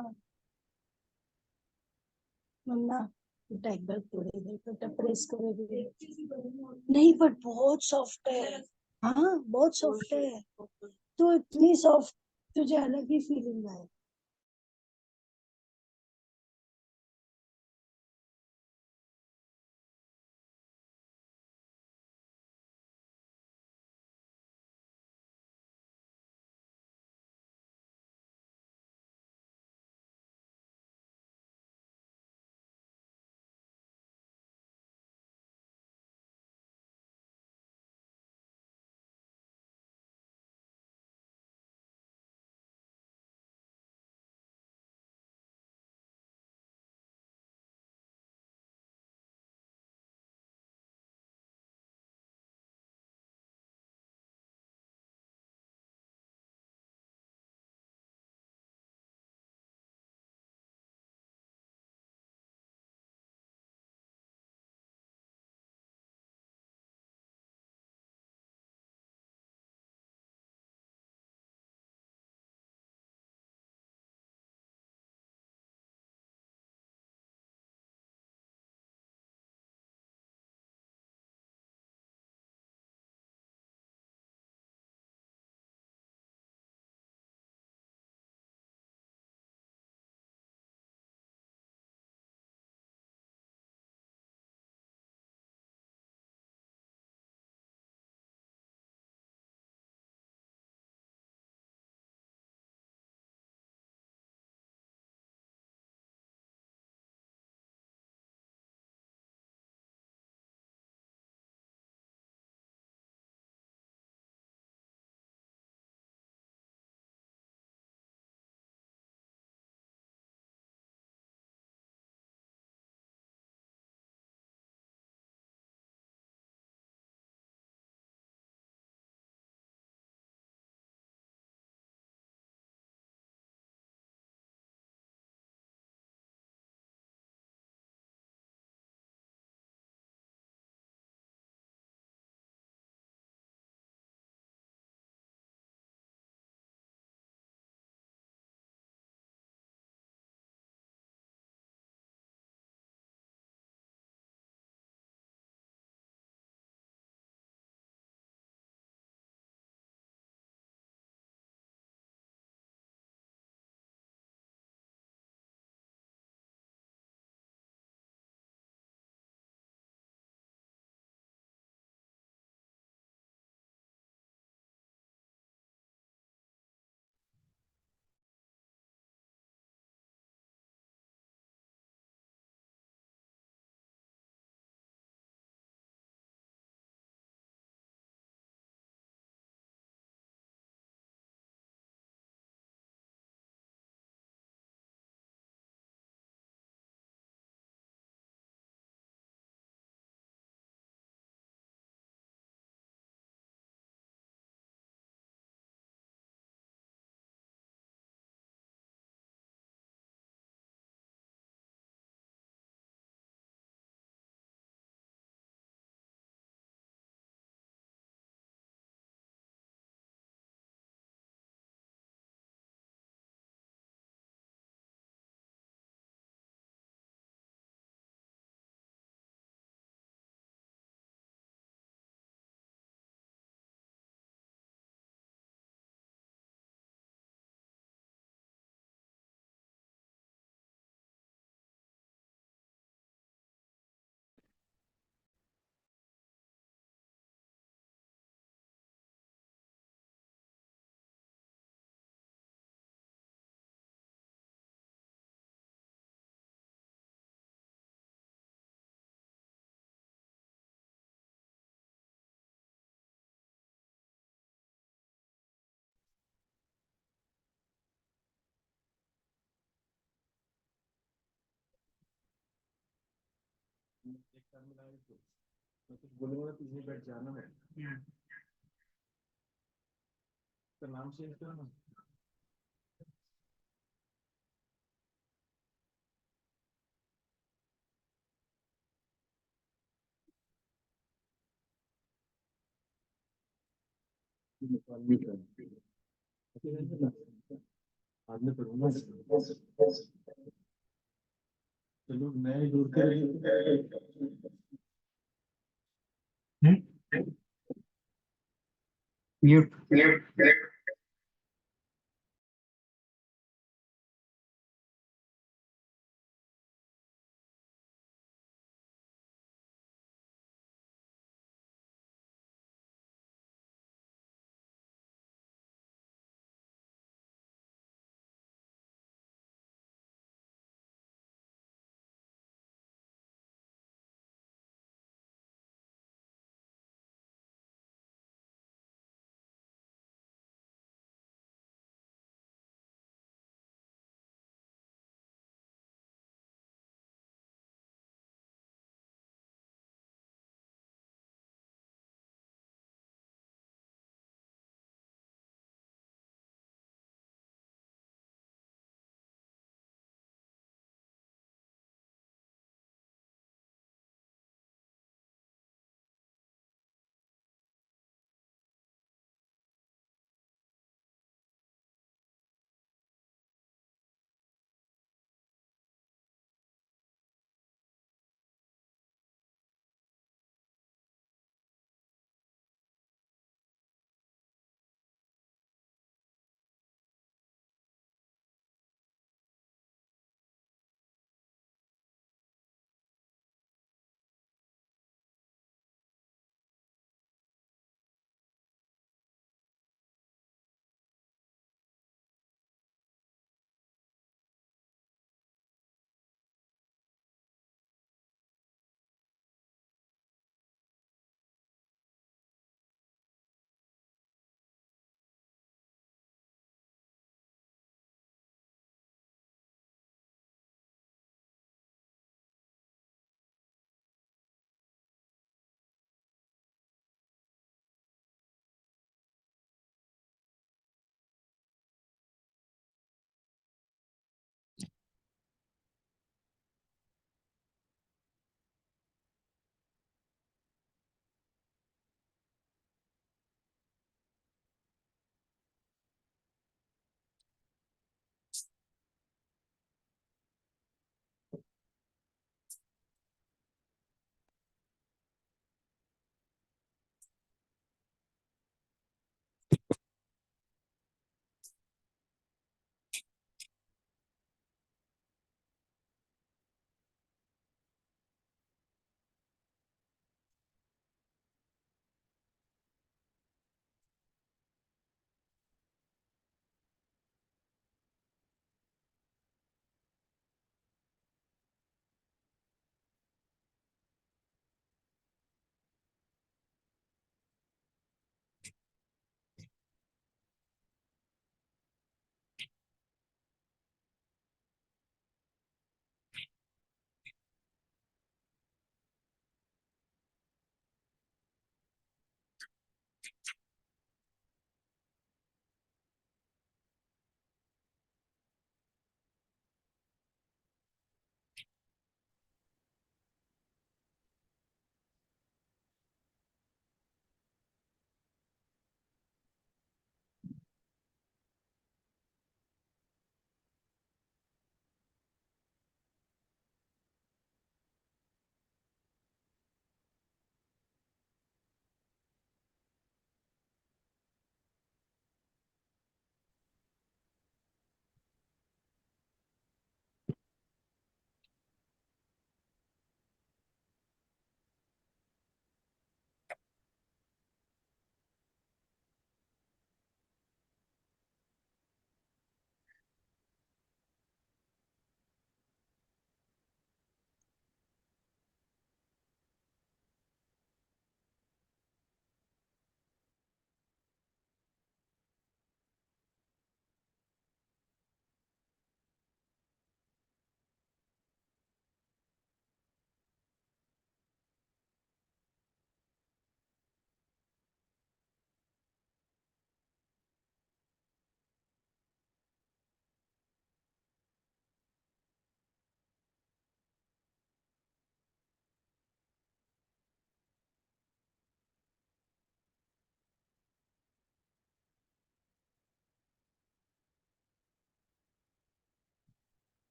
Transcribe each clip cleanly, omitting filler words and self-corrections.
हाँ, मन्ना बेटा एक बार थोड़ी देर बेटा प्रेस करोगे नहीं, बट बहुत सॉफ्ट है। हाँ बहुत सॉफ्ट है, तो इतनी सॉफ्ट तुझे अलग ही फीलिंग आए। एक काम में लाए तो मैं कुछ बोलूंगा तो यहीं बैठ जाना है। तो नाम चेंज करो ना। नेपाल भी कर। बाद में करूँगा। चलो मैं दूर कर म्यूट।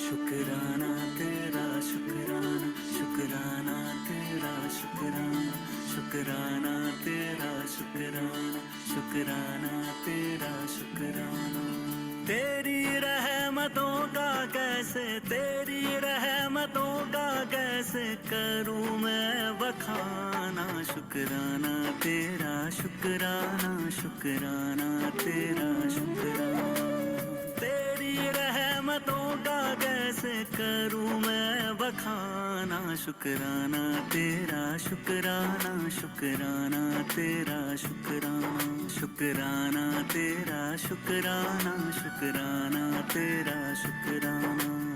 शुक्राना तेरा शुक्राना, शुक्राना तेरा शुक्राना, शुक्राना तेरा शुक्राना, शुक्राना तेरा शुक्राना। तेरी रहमतों का कैसे, तेरी रहमतों का कैसे करूं मैं बखाना। शुक्राना तेरा शुक्राना, शुक्राना तेरा शुक्राना। तेरी रहमतों का कैसे करूं मैं बखाना। शुक्राना तेरा शुक्राना, शुक्राना तेरा शुक्राना, शुक्राना तेरा शुक्राना, शुक्राना तेरा शुक्राना।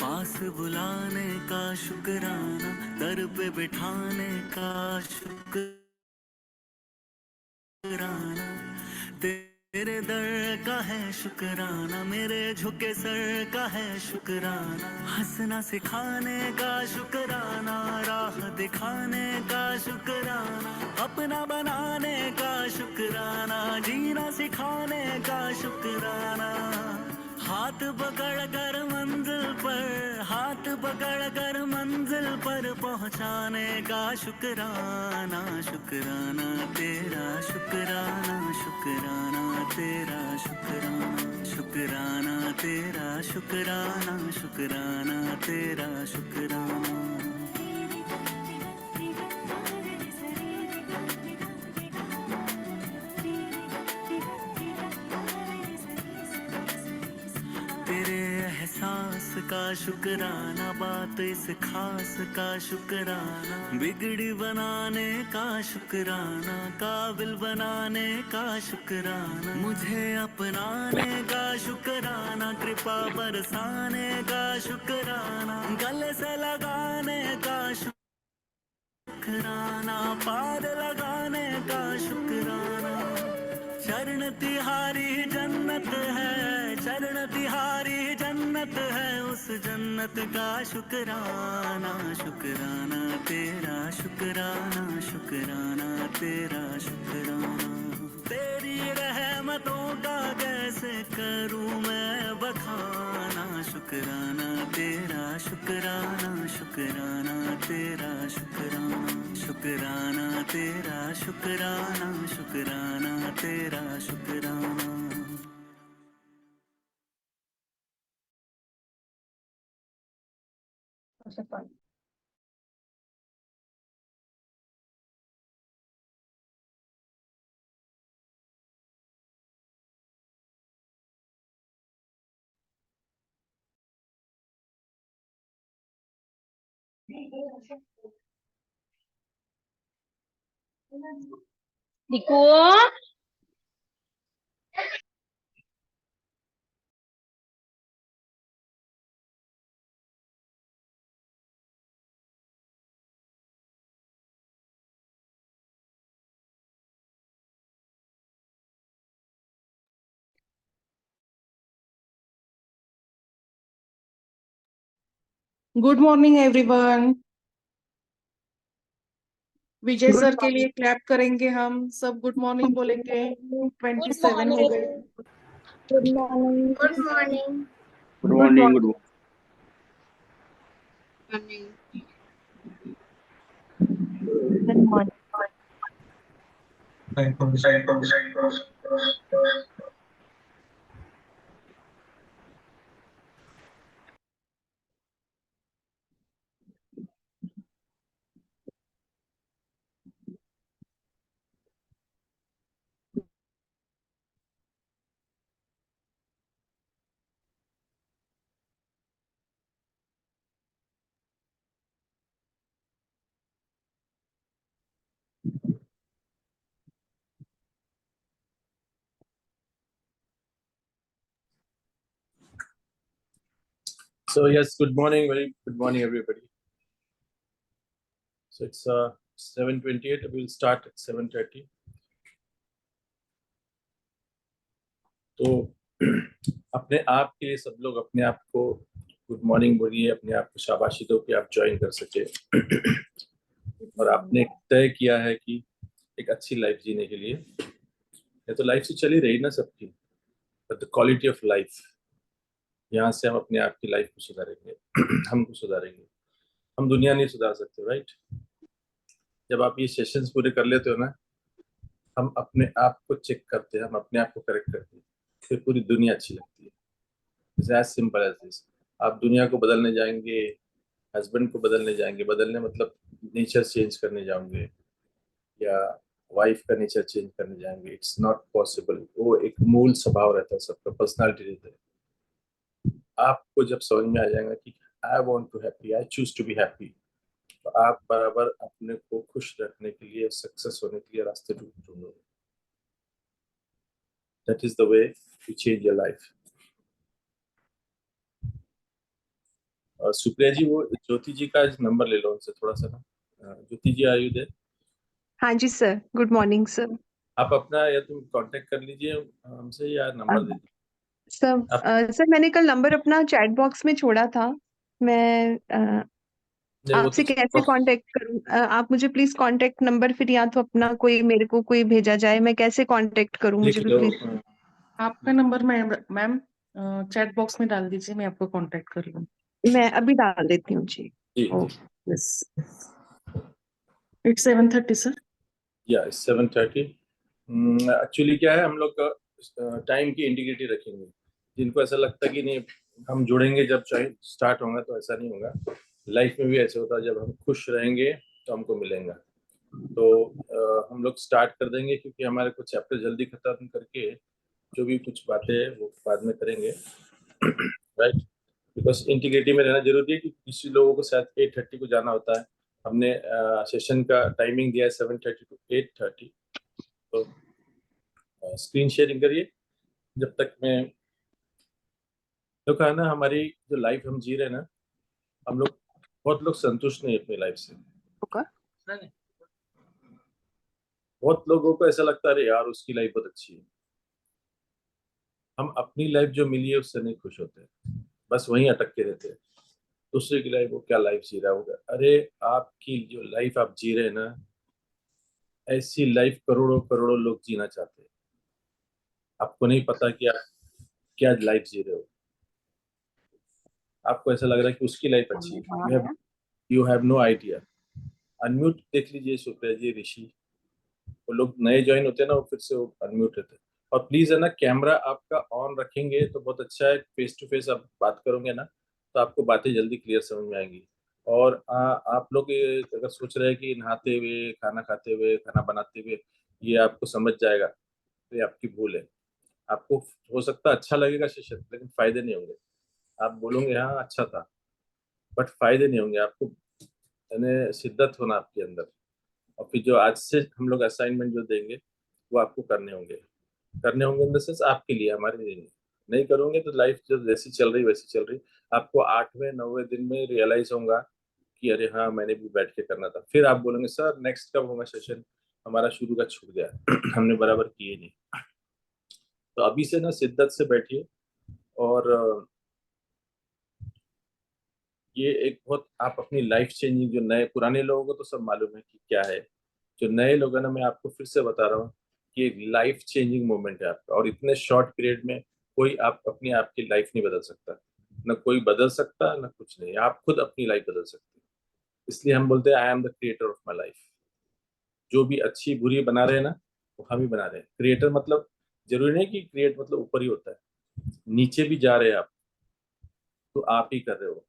पास बुलाने का शुक्राना, दर पे बिठाने का शुक्राना। तेरे दर का है शुक्राना, मेरे झुके सर का है शुक्राना। हंसना सिखाने का शुक्राना, राह दिखाने का शुक्राना। अपना बनाने का शुक्राना, जीना सिखाने का शुक्राना। हाथ पकड़ कर मंजिल पर, हाथ पकड़ कर मंजिल पर पहुंचाने का शुक्राना। शुक्राना तेरा शुक्राना, शुक्राना तेरा शुक्राना, शुक्राना तेरा शुक्राना, शुक्राना तेरा शुक्राना। तेरे एहसास का शुक्राना, बात इस खास का शुक्राना। बिगड़ी बनाने का शुक्राना, काबिल बनाने का शुक्राना। मुझे अपनाने का शुक्राना, कृपा बरसाने का शुक्राना। गले से लगाने का शुक्राना, पार लगाने का शुक्राना। चरण तिहारी जन्नत है, चरण तिहारी जन्नत है, उस जन्नत का शुक्राना। शुक्राना तेरा शुक्राना, शुक्राना तेरा शुक्राना। तेरी रहमतों का कैसे करूं मैं बखाना। शुक्राना तेरा शुक्राना, शुक्राना तेरा शुक्राना, शुक्राना तेरा शुक्राना, शुक्राना तेरा शुक्राना। Diku, good morning everyone. Vijay sir के लिए क्लैप करेंगे, हम सब गुड मॉर्निंग बोलेंगे। 27 हो गए। Good morning. good morning. Good morning. Good So yes, good morning, very good morning, everybody. So it's 7:28. We will start at 7:30. तो अपने आप के लिए सब लोग अपने आप को गुड मॉर्निंग बोलिए, अपने आप को शाबाशी दो कि आप ज्वाइन कर सके। और आपने तय किया है कि एक अच्छी लाइफ जीने के लिए, ये तो लाइफ से चली रही ना सबकी, but the quality of life, यहाँ से हम अपने आप की लाइफ को सुधारेंगे। हमको सुधारेंगे, हम दुनिया नहीं सुधार सकते, राइट? जब आप ये सेशंस पूरे कर लेते हो ना, हम अपने आप को चेक करते हैं, हम अपने आप को करेक्ट करते हैं, फिर पूरी दुनिया अच्छी लगती है। It's as simple as this. आप दुनिया को बदलने जाएंगे, हस्बैंड को बदलने जाएंगे, बदलने मतलब नेचर चेंज करने जाओगे या वाइफ का नेचर चेंज करने जाएंगे, इट्स नॉट पॉसिबल। वो एक मूल स्वभाव रहता है सबका, पर्सनालिटी रहता है। आपको जब समझ में आ जाएगा कि I want to happy, I choose to be happy, तो आप बराबर अपने को खुश रखने के लिए, सक्सेस होने के लिए रास्ते ढूंढोगे। That is the way to change your life. Supriya ji, वो ज्योति जी का नंबर ले लो उनसे थोड़ा सा ना। ज्योति जी, आर यू देयर? हाँ जी सर, गुड मॉर्निंग सर। आप अपना या तुम कांटेक्ट कर लीजिए हमसे या नंबर दे दीजिए। सर मैंने कल नंबर अपना चैट बॉक्स में छोड़ा था। मैं नहीं, वो आपसे तो कैसे कांटेक्ट करूं? आप मुझे प्लीज कांटेक्ट नंबर फिर या तो अपना कोई मेरे को कोई भेजा जाए, मैं कैसे कांटेक्ट करूं, लिख मुझे भी लो। प्लीज। आपका नंबर मैम चैट बॉक्स में डाल दीजिए, मैं आपको कांटेक्ट कर लूंगी। मैं अभी डाल देती हूँ जी। जी ओ यस, इट्स 7:30 सर। या 7:30। एक्चुअली क्या है, हम लोग टाइम की इंटीग्रिटी रखेंगे। जिनको ऐसा लगता है कि नहीं हम जुड़ेंगे जब स्टार्ट होगा, तो ऐसा नहीं होगा। लाइफ में भी ऐसे होता है, जब हम खुश रहेंगे तो हमको मिलेगा। तो हम लोग स्टार्ट कर देंगे, क्योंकि हमारे कुछ चैप्टर जल्दी खत्म करके जो भी कुछ बातें हैं वो बाद में करेंगे, राइट? बिकॉज इंटीग्रिटी में रहना जरूरी है, कि किसी लोगों को शायद 8:30 को जाना होता है। हमने सेशन का टाइमिंग दिया है 7:30 to 8:30। तो स्क्रीन शेयरिंग करिए जब तक मैं। तो कहा ना, हमारी जो लाइफ हम जी रहे हैं ना, हम लोग बहुत लोग संतुष्ट नहीं है अपनी लाइफ से। होगा। बहुत लोगों को ऐसा लगता है अरे यार उसकी लाइफ बहुत अच्छी है। हम अपनी लाइफ जो मिली है उससे नहीं खुश होते, बस वहीं अटक के रहते हैं। दूसरे की लाइफ, वो क्या लाइफ जी रहा होगा। अरे आपकी जो लाइफ आप जी रहे हैं ना, ऐसी लाइफ करोड़ों करोड़ों लोग जीना चाहते हैं। आपको नहीं पता कि आप क्या लाइफ जी रहे हो। आपको ऐसा लग रहा है कि उसकी लाइफ अच्छी है, you have no idea. Unmute देख लीजिए सुप्रिया जी, ऋषि, वो लोग नए ज्वाइन होते हैं ना, वो फिर से वो अनम्यूट रहते हैं। और प्लीज है ना, कैमरा आपका ऑन रखेंगे तो बहुत अच्छा है। फेस टू फेस आप बात करोगे ना, तो आपको बातें जल्दी क्लियर समझ में आएंगी। और आप लोग अगर सोच रहे हैं कि नहाते हुए, खाना खाते हुए, खाना बनाते हुए ये आपको समझ जाएगा, तो ये आपकी भूल है। आपको हो सकता है अच्छा लगेगा सेशन, लेकिन फायदे नहीं होंगे। आप बोलोगे हाँ अच्छा था, बट फायदे नहीं होंगे आपको। यानी शिद्दत होना आपके अंदर। और फिर जो आज से हम लोग असाइनमेंट जो देंगे, वो आपको करने होंगे। करने होंगे इन द सेंस आपके लिए, हमारे लिए नहीं। नहीं करोगे तो लाइफ जो जैसी चल रही वैसी चल रही। आपको 8वें 9वें दिन में रियलाइज होगा कि अरे हाँ, मैंने भी बैठ के करना था। फिर आप बोलेंगे सर नेक्स्ट कब होगा सेशन, हमारा शुरू का छूट गया हमने बराबर किए नहीं। तो अभी से ना शिद्दत से बैठिए। और ये एक बहुत आप अपनी लाइफ चेंजिंग, जो नए पुराने लोगों को तो सब मालूम है कि क्या है। जो नए लोग हैं ना, मैं आपको फिर से बता रहा हूँ कि एक लाइफ चेंजिंग मोमेंट है आपका। और इतने शॉर्ट पीरियड में कोई आप अपनी आपकी लाइफ नहीं बदल सकता। ना कोई बदल सकता, ना कुछ नहीं। आप खुद अपनी लाइफ बदल सकते हैं। इसलिए हम बोलते हैं I am the creator of my life. जो भी अच्छी बुरी बना रहे हैं ना, वो हम ही बना रहे हैं। क्रिएटर मतलब जरूरी नहीं कि क्रिएट मतलब ऊपर ही होता है, नीचे भी जा रहे हैं आप, तो आप ही कर रहे हो।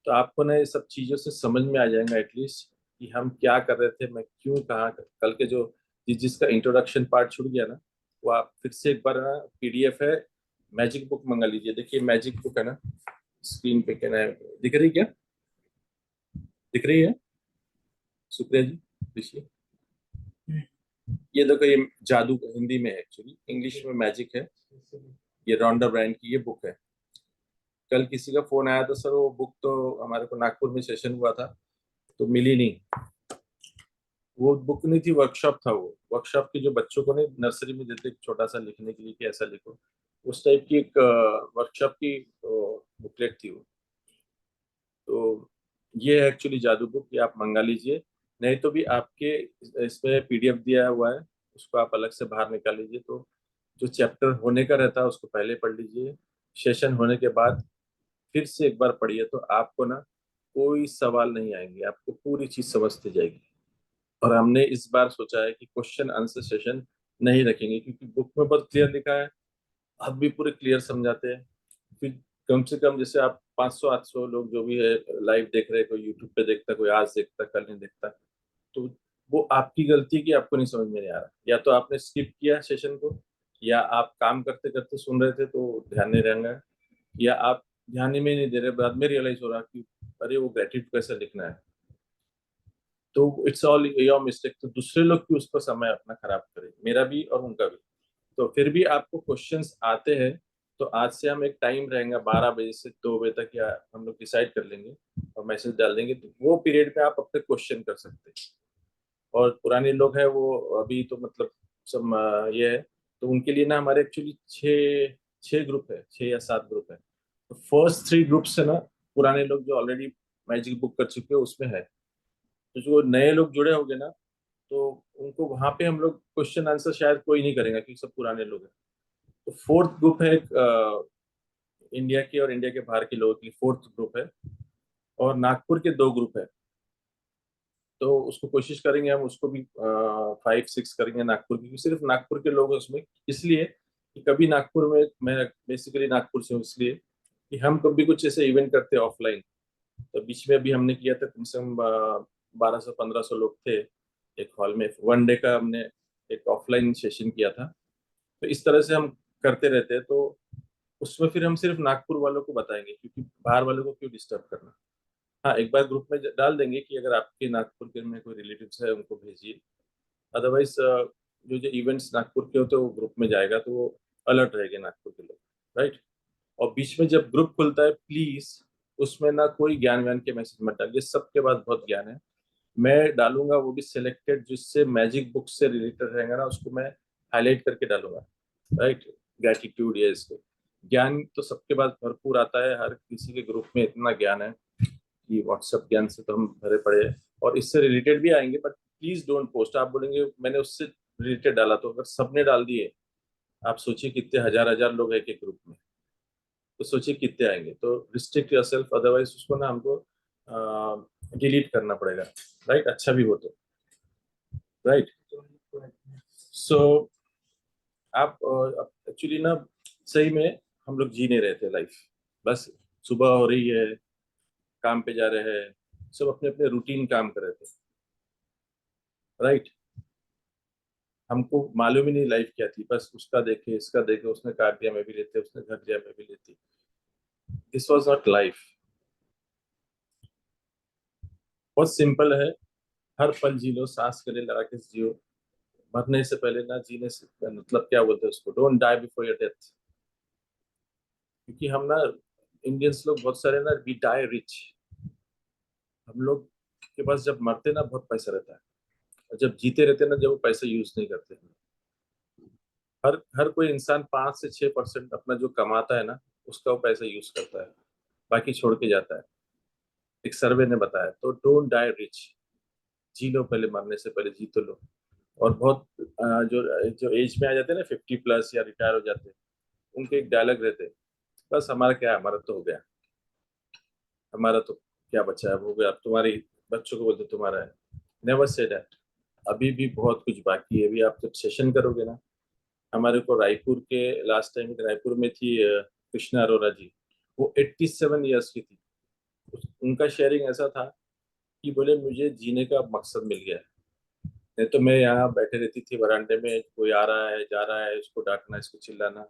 तो आपको ना ये सब चीजों से समझ में आ जाएगा एटलीस्ट, कि हम क्या कर रहे थे, मैं क्यों कहाँ कल के जो जिसका इंट्रोडक्शन पार्ट छूट गया ना, वो आप फिर से एक बार ना, पीडीएफ है, मैजिक बुक मंगा लीजिए। देखिए मैजिक बुक है ना, स्क्रीन पे क्या है, दिख रही क्या, दिख रही है सुप्रिया जी, ऋषि? ये देखो, ये जादू हिंदी में है, एक्चुअली इंग्लिश में मैजिक है। ये रॉन्डा ब्रांड की ये बुक है। कल किसी का फोन आया था, सर वो बुक तो हमारे को नागपुर में सेशन हुआ था तो मिली नहीं। वो बुक नहीं थी, वर्कशॉप था। वो वर्कशॉप की जो बच्चों को नहीं नर्सरी में देते छोटा सा लिखने के लिए कि ऐसा लिखो, उस टाइप की एक वर्कशॉप की बुकलेट थी वो। तो ये है एक्चुअली जादू बुक, ये आप मंगा लीजिए। नहीं तो भी आपके इसमें पीडीएफ दिया हुआ है, उसको आप अलग से बाहर निकाल लीजिए। तो जो चैप्टर होने का रहता है उसको पहले पढ़ लीजिए, सेशन होने के बाद फिर से एक बार पढ़िए, तो आपको ना कोई सवाल नहीं आएंगे, आपको पूरी चीज समझते जाएगी। और हमने इस बार सोचा है कि क्वेश्चन आंसर सेशन नहीं रखेंगे, क्योंकि बुक में बहुत क्लियर लिखा है, आप भी पूरे क्लियर समझाते हैं। फिर कम से कम जैसे आप 500-800 लोग जो भी है लाइव देख रहे हैं, कोई यूट्यूब पे देखता, कोई आज देखता, कल नहीं देखता, तो वो आपकी गलती है कि आपको नहीं समझ में नहीं आ रहा। या तो आपने स्किप किया सेशन को, या आप काम करते करते सुन रहे थे तो ध्यान नहीं रहेगा, या आप ध्यान ही में नहीं दे रहे, बाद में रियलाइज हो रहा कि अरे वो ग्रेटिट्यूड कैसे लिखना है। तो इट्स ऑल योर मिस्टेक। तो दूसरे लोग भी उसको समय अपना खराब करें, मेरा भी और उनका भी। तो फिर भी आपको क्वेश्चंस आते हैं, तो आज से हम एक टाइम रहेगा 12 बजे से 2 बजे तक, या हम लोग डिसाइड कर लेंगे और मैसेज डाल देंगे, तो वो पीरियड में आप अपने क्वेश्चन कर सकते हैं। और पुराने लोग हैं वो अभी तो मतलब सब ये है, तो उनके लिए ना हमारे एक्चुअली छः छः ग्रुप है, 6 या 7 ग्रुप है। तो फर्स्ट 3 ग्रुप्स है ना, पुराने लोग जो ऑलरेडी मैजिक बुक कर चुके हैं उसमें है। तो जो नए लोग जुड़े होंगे ना, तो उनको वहां पे हम लोग क्वेश्चन आंसर शायद कोई नहीं करेगा, क्योंकि सब पुराने लोग हैं। तो फोर्थ ग्रुप है इंडिया के और इंडिया के बाहर के लोगों के लिए फोर्थ ग्रुप है, और नागपुर के 2 ग्रुप है। तो उसको कोशिश करेंगे हम उसको भी 5-6 करेंगे नागपुर की, क्योंकि सिर्फ नागपुर के लोग हैं उसमें। इसलिए कि कभी नागपुर में, मैं बेसिकली नागपुर से हूँ, इसलिए कि हम कभी कुछ ऐसे इवेंट करते हैं ऑफलाइन। तो बीच में अभी हमने किया था, कम से कम 1200-1500 लोग थे एक हॉल में, 1 डे का हमने एक ऑफलाइन सेशन किया था। तो इस तरह से हम करते रहते हैं। तो उसमें फिर हम सिर्फ नागपुर वालों को बताएंगे, क्योंकि बाहर वालों को क्यों डिस्टर्ब करना। हाँ, एक बार ग्रुप में डाल देंगे कि अगर आपके नागपुर के में कोई रिलेटिव्स है उनको भेजिए। अदरवाइज जो जो इवेंट्स नागपुर के होते हैं वो ग्रुप में जाएगा, तो वो अलर्ट रहेंगे नागपुर के लोग, राइट। और बीच में जब ग्रुप खुलता है, प्लीज उसमें ना कोई ज्ञान व्यान के मैसेज मत डालिए, सबके पास बहुत ज्ञान है। मैं डालूंगा वो भी सिलेक्टेड, जिससे मैजिक बुक से रिलेटेड रहेगा ना, उसको मैं हाईलाइट करके डालूंगा, राइट। ग्रेटिट्यूड या इसको ज्ञान तो सबके पास भरपूर आता है, हर किसी के ग्रुप में इतना ज्ञान है कि व्हाट्सएप ज्ञान से तो हम भरे पड़े हैं, और इससे रिलेटेड भी आएंगे। But please don't post. आप बोलेंगे मैंने उससे रिलेटेड डाला, तो अगर सबने डाल दिए, आप सोचिए कितने हजार हजार लोग हैं एक ग्रुप में, तो सोचिए कितने आएंगे। तो रिस्ट्रिक्ट योरसेल्फ, अदरवाइज उसको ना हमको डिलीट करना पड़ेगा, राइट। अच्छा भी हो तो, राइट। सो आप एक्चुअली ना सही में हम लोग जी नहीं रहे थे लाइफ। बस सुबह हो रही है, काम पे जा रहे हैं, सब अपने अपने रूटीन काम कर रहे थे, राइट। हमको मालूम ही नहीं लाइफ क्या थी, बस उसका देखे, इसका देखे, उसने काट दिया मैं भी लेते, उसने घर दिया मैं भी लेती। This was not life. बहुत सिंपल है, हर पल जी लो, सांस गले लगा के जियो। मरने से पहले ना, जीने से मतलब क्या बोलते हैं उसको, don't die before your death. क्योंकि हम ना इंडियंस लोग बहुत सारे ना, वी डाई रिच। हम लोग के पास जब मरते ना बहुत पैसा रहता है, और जब जीते रहते ना, जब वो पैसा यूज नहीं करते। हर हर कोई इंसान 5 से 6% अपना जो कमाता है ना, उसका वो पैसा यूज करता है, बाकी छोड़ के जाता है, एक सर्वे ने बताया। तो डोंट डाई रिच, जी लो पहले, मरने से पहले जी तो लो। और बहुत जो जो एज में आ जाते हैं ना, 50+ या रिटायर हो जाते हैं, उनके एक डायलॉग रहते हैं, बस हमारा क्या है, हमारा तो हो गया, हमारा तो क्या बचा है, अब हो गया, अब तुम्हारी बच्चों को बोलते तुम्हारा है। Never say that. अभी भी बहुत कुछ बाकी है। अभी आप जब सेशन करोगे ना, हमारे को रायपुर के लास्ट टाइम रायपुर में थी कृष्णा अरोरा जी, वो 87 ईयर्स की थी। उनका शेयरिंग ऐसा था कि बोले मुझे जीने का मकसद मिल गया है। नहीं तो मैं यहाँ बैठे रहती थी वरांडे में, कोई आ रहा है जा रहा है, इसको डांटना, इसको चिल्लाना,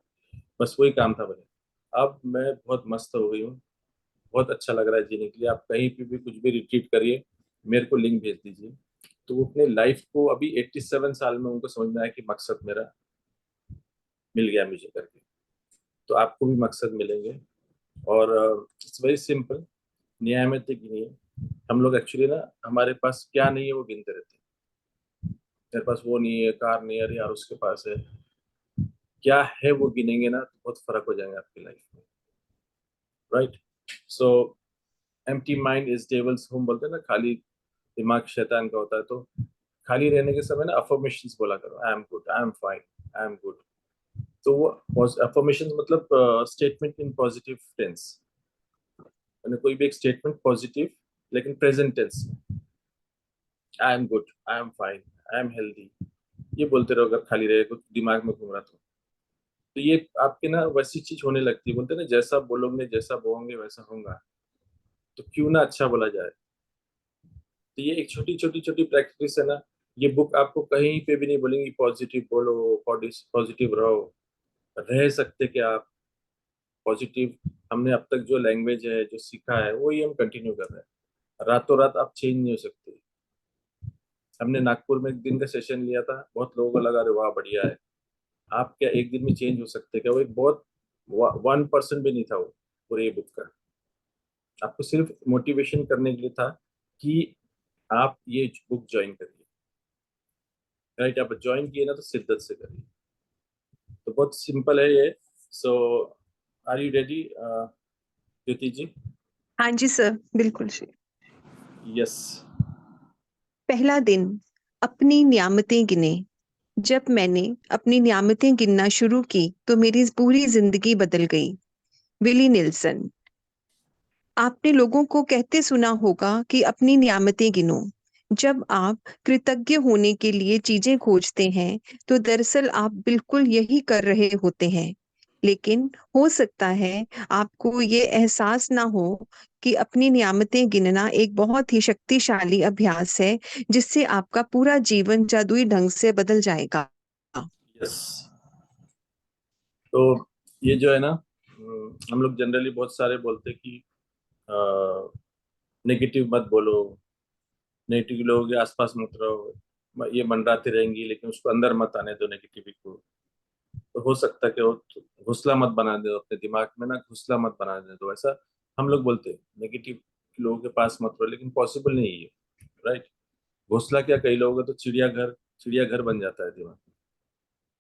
बस वही काम था बोले। अब मैं बहुत मस्त हो गई हूँ, बहुत अच्छा लग रहा है जीने के लिए। आप कहीं पे भी कुछ भी रिट्रीट करिए, मेरे को लिंक भेज दीजिए। तो वो अपने लाइफ को अभी 87 साल में उनको समझ में आया कि मकसद मेरा मिल गया मुझे करके। तो आपको भी मकसद मिलेंगे। और इट्स वेरी सिंपल, नियमित गिनिए। हम लोग एक्चुअली ना, हमारे पास क्या नहीं है वो गिनते रहते हैं। मेरे पास वो नहीं है, कार नहीं है, अरे यार उसके पास है। क्या है वो गिनेंगे ना तो बहुत फर्क हो जाएगा आपकी लाइफ में, right. So empty mind is devils home बोलते हैं ना, खाली दिमाग शैतान का होता है। तो खाली रहने के समय ना अफर्मेशंस बोला करो, आई am good, I am fine, I am good. तो वो अफर्मेशंस मतलब स्टेटमेंट इन पॉजिटिव टेंस, मैंने कोई भी एक स्टेटमेंट पॉजिटिव लेकिन present tense, I am good, I am fine, I am healthy, ये बोलते रहो अगर खाली रहे, कुछ दिमाग में घूम रहा तो ये आपके ना वैसी चीज होने लगती है। बोलते हैं ना, जैसा बोलोगे जैसा बोलोगे वैसा होगा। तो क्यों ना अच्छा बोला जाए। तो ये एक छोटी छोटी छोटी प्रैक्टिस है ना। ये बुक आपको कहीं पे भी नहीं बोलेंगी पॉजिटिव बोलो, पॉजिटिव रहो। रह सकते कि आप पॉजिटिव, हमने अब तक जो लैंग्वेज है जो सीखा है वही हम कंटिन्यू कर रहे हैं। रातों रात आप चेंज नहीं हो सकते। हमने नागपुर में एक दिन का सेशन लिया था, बहुत लोगों को लगा अरे वाह बढ़िया है। आप क्या एक दिन में चेंज हो सकते? क्या वो एक बहुत 1% भी नहीं था वो पूरे बुक का। आपको सिर्फ मोटिवेशन करने के लिए था कि आप ये बुक ज्वाइन करिए, राइट। आप ज्वाइन किए ना तो शिद्दत से करिए। तो बहुत सिंपल है ये। सो आर यू रेडी ज्योति जी? हाँ जी सर, बिल्कुल जी। यस। पहला दिन, अपनी नियामतें गिने। जब मैंने अपनी नियामतें गिनना शुरू की तो मेरी पूरी जिंदगी बदल गई। Willie Nelson. आपने लोगों को कहते सुना होगा कि अपनी नियामतें गिनो। जब आप कृतज्ञ होने के लिए चीजें खोजते हैं तो दरअसल आप बिल्कुल यही कर रहे होते हैं। लेकिन हो सकता है आपको ये एहसास ना हो कि अपनी नियामतें गिनना एक बहुत ही शक्तिशाली अभ्यास है जिससे आपका पूरा जीवन जादुई ढंग से बदल जाएगा। यस। तो ये जो है ना, हम लोग जनरली बहुत सारे बोलते हैं कि नेगेटिव मत बोलो, नेगेटिव लोगों के आसपास मत रहो, ये मंडराते रहेंगी, लेकिन उसको अंदर मत आने दो नेगेटिविटी को। तो हो सकता है कि वो घोंसला मत बना दो अपने दिमाग में ना, घोंसला मत बना दो ऐसा। हम लोग बोलते हैं नेगेटिव लोगों के पास मत रहो, लेकिन पॉसिबल नहीं है, राइट। घोंसला क्या, कई लोगों का तो चिड़ियाघर बन जाता है दिमाग में।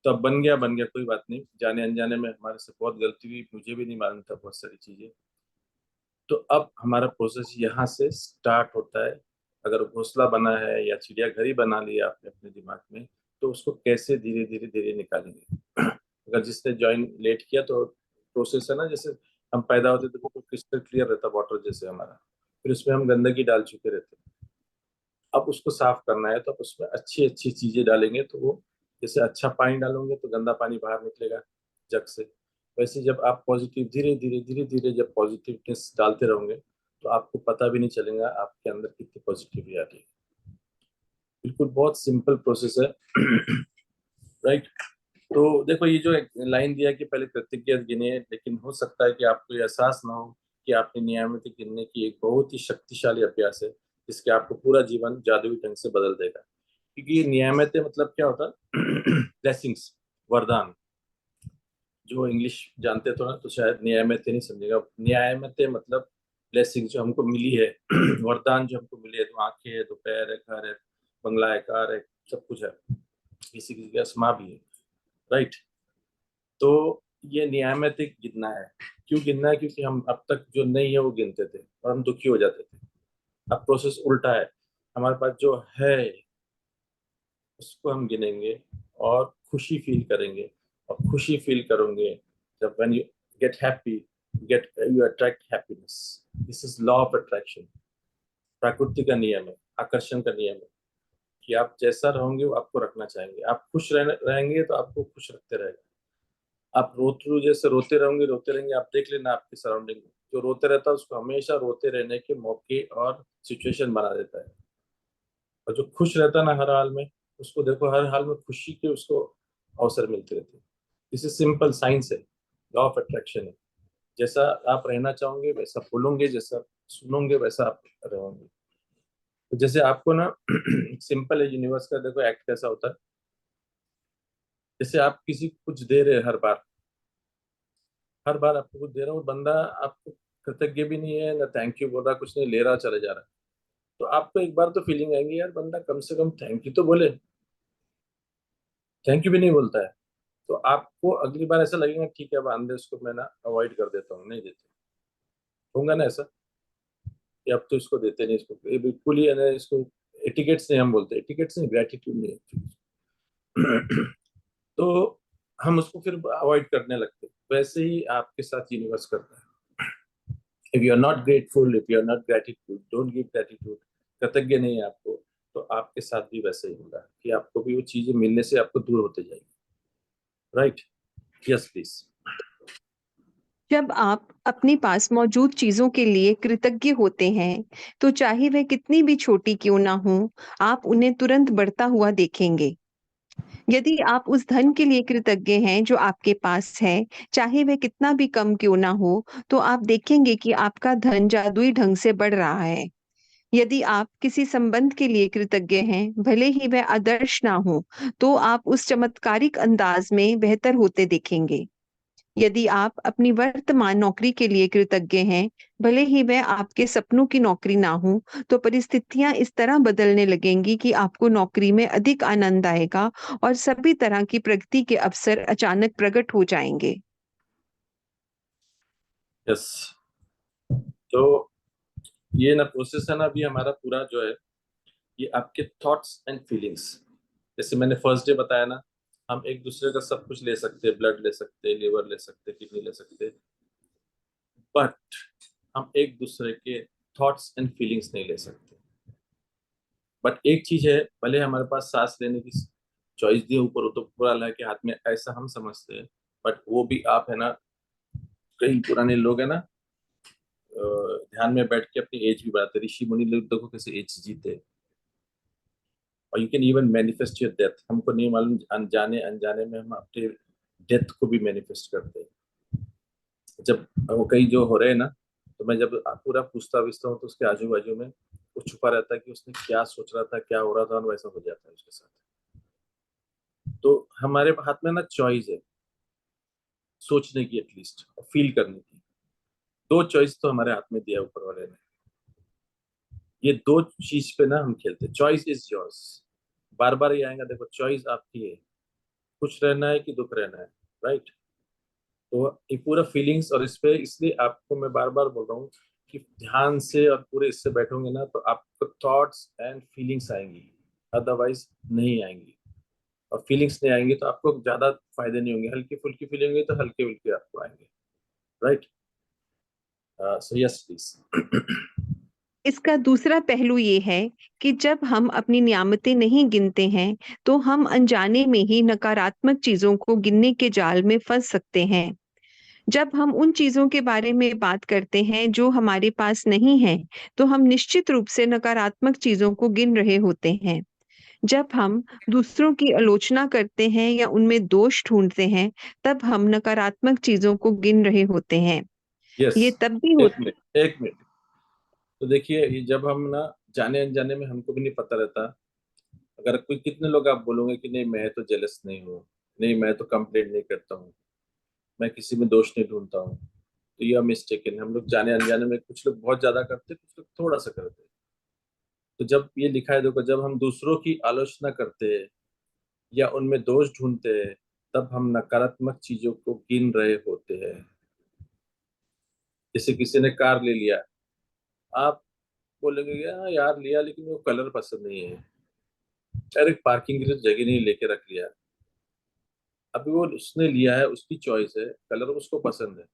तो अब बन गया, कोई बात नहीं। जाने अनजाने में हमारे से बहुत गलती हुई, मुझे भी नहीं मालूम था बहुत सारी चीजें। तो अब हमारा प्रोसेस यहाँ से स्टार्ट होता है। अगर घोंसला बना है या चिड़ियाघर ही बना लिया आपने अपने दिमाग में, तो उसको कैसे धीरे धीरे धीरे निकालेंगे। अगर जिसने ज्वाइन लेट किया तो प्रोसेस है ना, जैसे हम पैदा होते थे तो क्रिस्टल क्लियर रहता वाटर जैसे हमारा, फिर उसमें हम गंदगी डाल चुके रहते हैं। अब उसको साफ करना है तो आप उसमें अच्छी अच्छी चीजें डालेंगे तो वो, जैसे अच्छा पानी डालोगे तो गंदा पानी बाहर निकलेगा जग से। वैसे जब आप पॉजिटिव धीरे धीरे जब पॉजिटिवनेस डालते रहोगे तो आपको पता भी नहीं चलेगा आपके अंदर कितनी पॉजिटिविटी आ रही है। बिल्कुल बहुत सिंपल प्रोसेस है। राइट। तो देखो ये जो एक लाइन दिया कि पहले कृतज्ञता गिने, लेकिन हो सकता है कि आपको ये एहसास ना हो कि आपने नियमित गिनने की एक बहुत ही शक्तिशाली अभ्यास है जिसके आपको पूरा जीवन जादुई ढंग से बदल देगा। क्योंकि ये नियमित मतलब क्या होता है? ब्लेसिंग्स, वरदान। जो इंग्लिश जानते तो ना तो शायद नियमित नहीं समझेगा। नियमित मतलब ब्लेसिंग जो हमको मिली है। वरदान जो हमको मिली है, तो आंखें है, तो पैर है, घर है, बंगला है, कार है, सब कुछ है, किसी किसी का स्मा भी है, राइट। तो ये नियामतें गिनना है। क्यों गिनना है? क्योंकि हम अब तक जो नहीं है वो गिनते थे और हम दुखी हो जाते थे। अब प्रोसेस उल्टा है, हमारे पास जो है उसको हम गिनेंगे और खुशी फील करेंगे। और खुशी फील करोगे जब when you get happy, you attract happiness. This is law of attraction. प्रकृति का नियम है, आकर्षण का नियम है कि आप जैसा रहोगे वो आपको रखना चाहेंगे। आप खुश रहेंगे तो आपको खुश रखते रहेगा। आप जैसे रोते रहेंगे, आप देख लेना आपकी सराउंडिंग में जो रोते रहता है उसको हमेशा रोते रहने के मौके और सिचुएशन बना देता है। और जो खुश रहता है ना हर हाल में, उसको देखो हर हाल में खुशी के उसको अवसर मिलते रहते हैं। इसे सिंपल साइंस है, लॉ ऑफ अट्रैक्शन है। जैसा आप रहना चाहोगे वैसा बोलोगे, जैसा सुनोगे वैसा आप रहोगे। तो जैसे आपको ना सिंपल है यूनिवर्स का देखो एक्ट कैसा होता है। जैसे आप किसी को कुछ दे रहे हैं, हर बार आपको कुछ दे रहा हूँ, बंदा आपको कृतज्ञ भी नहीं है ना, थैंक यू बोल रहा, कुछ नहीं, ले रहा चले जा रहा है। तो आपको एक बार तो फीलिंग आएंगी यार बंदा कम से कम थैंक यू तो बोले। थैंक यू भी नहीं बोलता है, तो आपको अगली बार ऐसा लगेगा ठीक है अब आंदे इसको मैं ना अवॉइड कर देता हूँ, नहीं देते होगा ना ऐसा कि अब तो इसको देते नहीं, इसको ये बिल्कुल ही है ना, इसको एटिकेट्स नहीं हम बोलते, एटिकेट्स नहीं, ग्रेटिट्यूड नहीं है। तो हम उसको फिर अवॉइड करने लगते हैं। वैसे ही आपके साथ यूनिवर्स करता है। If you are not grateful, if you are not gratitude, don't give gratitude, कृतज्ञ नहीं है आपको, तो आपके साथ भी वैसे ही होगा कि आपको भी वो चीजें मिलने से आपको दूर होते जाएगी। राइट? Yes please. जब आप अपने पास मौजूद चीजों के लिए कृतज्ञ होते हैं, तो चाहे वह कितनी भी छोटी क्यों ना हो, आप उन्हें तुरंत बढ़ता हुआ देखेंगे। यदि आप उस धन के लिए कृतज्ञ हैं जो आपके पास है, चाहे वह कितना भी कम क्यों ना हो, तो आप देखेंगे कि आपका धन जादुई ढंग से बढ़ रहा है। यदि आप किसी संबंध के लिए कृतज्ञ हैं, भले ही वह आदर्श ना हो, तो आप उस चमत्कारिक अंदाज में बेहतर होते दिखेंगे। यदि आप अपनी वर्तमान नौकरी के लिए कृतज्ञ हैं, भले ही वह आपके सपनों की नौकरी ना हो, तो परिस्थितियां इस तरह बदलने लगेंगी कि आपको नौकरी में अधिक आनंद आएगा और सभी तरह की प्रगति के अवसर अचानक प्रकट हो जाएंगे। यस। तो ये ना प्रोसेस है ना, अभी हमारा पूरा जो है ये आपके थॉट्स एंड फीलिंग्स, जैसे मैंने फर्स्ट डे बताया ना, हम एक दूसरे का सब कुछ ले सकते हैं, ब्लड ले सकते हैं, लिवर ले सकते हैं, किडनी ले सकते हैं, बट हम एक दूसरे के थॉट्स एंड फीलिंग्स नहीं ले सकते। बट एक चीज है, भले हमारे पास सांस लेने की चॉइस दी है ऊपर, वो तो पूरा अल्लाह के हाथ में ऐसा हम समझते हैं, बट वो भी आप है ना, कई पुराने लोग है ना ध्यान में बैठ के अपनी एज भी बढ़ाते, ऋषि मुनि लोग देखो कैसे एज जीते। और you can even manifest your death, हमको नहीं मालूम अनजाने अनजाने में हम अपने डेथ को भी मैनिफेस्ट करते हैं। जब वो कई जो हो रहे हैं ना, तो मैं जब पूरा पूछता विछता हूँ तो उसके आजू बाजू में वो छुपा रहता है कि उसने क्या सोच रहा था, क्या हो रहा था, और वैसा हो जाता है उसके साथ। तो हमारे हाथ में ना चॉइस है सोचने की, एटलीस्ट फील करने की। दो चॉइस तो हमारे हाथ में दिया है ऊपर वाले ने, ये दो चीज पे ना हम खेलते हैं। चॉइस इज योर्स, बार बार ये आएगा, देखो चॉइस आपकी है, खुश रहना है कि दुख रहना है। राइट? तो ये पूरा फीलिंग्स, और इस पे इसलिए आपको मैं बार बार बोल रहा हूँ कि ध्यान से और पूरे इससे बैठोगे ना, तो आपको थॉट्स एंड फीलिंग्स आएंगी, अदरवाइज नहीं आएंगी। और फीलिंग्स नहीं आएंगी तो आपको ज्यादा फायदे नहीं होंगे, हल्की फुल्की फीलिंग होंगी तो हल्के फुल्के आपको आएंगे। राइट? So yes please. इसका दूसरा पहलू ये है कि जब हम अपनी नियामतें नहीं गिनते हैं, तो हम अनजाने में ही नकारात्मक चीजों को गिनने के जाल में फंस सकते हैं। जब हम उन चीजों के बारे में बात करते हैं जो हमारे पास नहीं है, तो हम निश्चित रूप से नकारात्मक चीजों को गिन रहे होते हैं। जब हम दूसरों की आलोचना करते हैं या उनमें दोष ढूंढते हैं, तब हम नकारात्मक चीजों को गिन रहे होते हैं। यस। ये तब भी एक होता मिनट, एक मिनट। तो देखिए, ये जब हम ना जाने अनजाने में, हमको भी नहीं पता रहता, अगर कोई, कितने लोग आप बोलोगे कि नहीं मैं तो जेलस नहीं हूँ, नहीं मैं तो कंप्लेंट नहीं करता हूँ, मैं किसी में दोष नहीं ढूंढता हूँ, तो यह मिस्टेकन है। हम लोग जाने अनजाने में, कुछ लोग बहुत ज्यादा करते हैं, कुछ लोग थोड़ा सा करते हैं। तो जब ये लिखा है देखो, जब हम दूसरों की आलोचना करते हैं या उनमें दोष ढूंढते हैं, तब हम नकारात्मक चीजों को गिन रहे होते हैं। जैसे किसी ने कार ले लिया, आप बोलेंगे यार यार लिया, लेकिन वो कलर पसंद नहीं है, यार एक पार्किंग के लिए तो जगह नहीं, लेके रख लिया। अभी वो उसने लिया है, उसकी चॉइस है, कलर उसको पसंद है।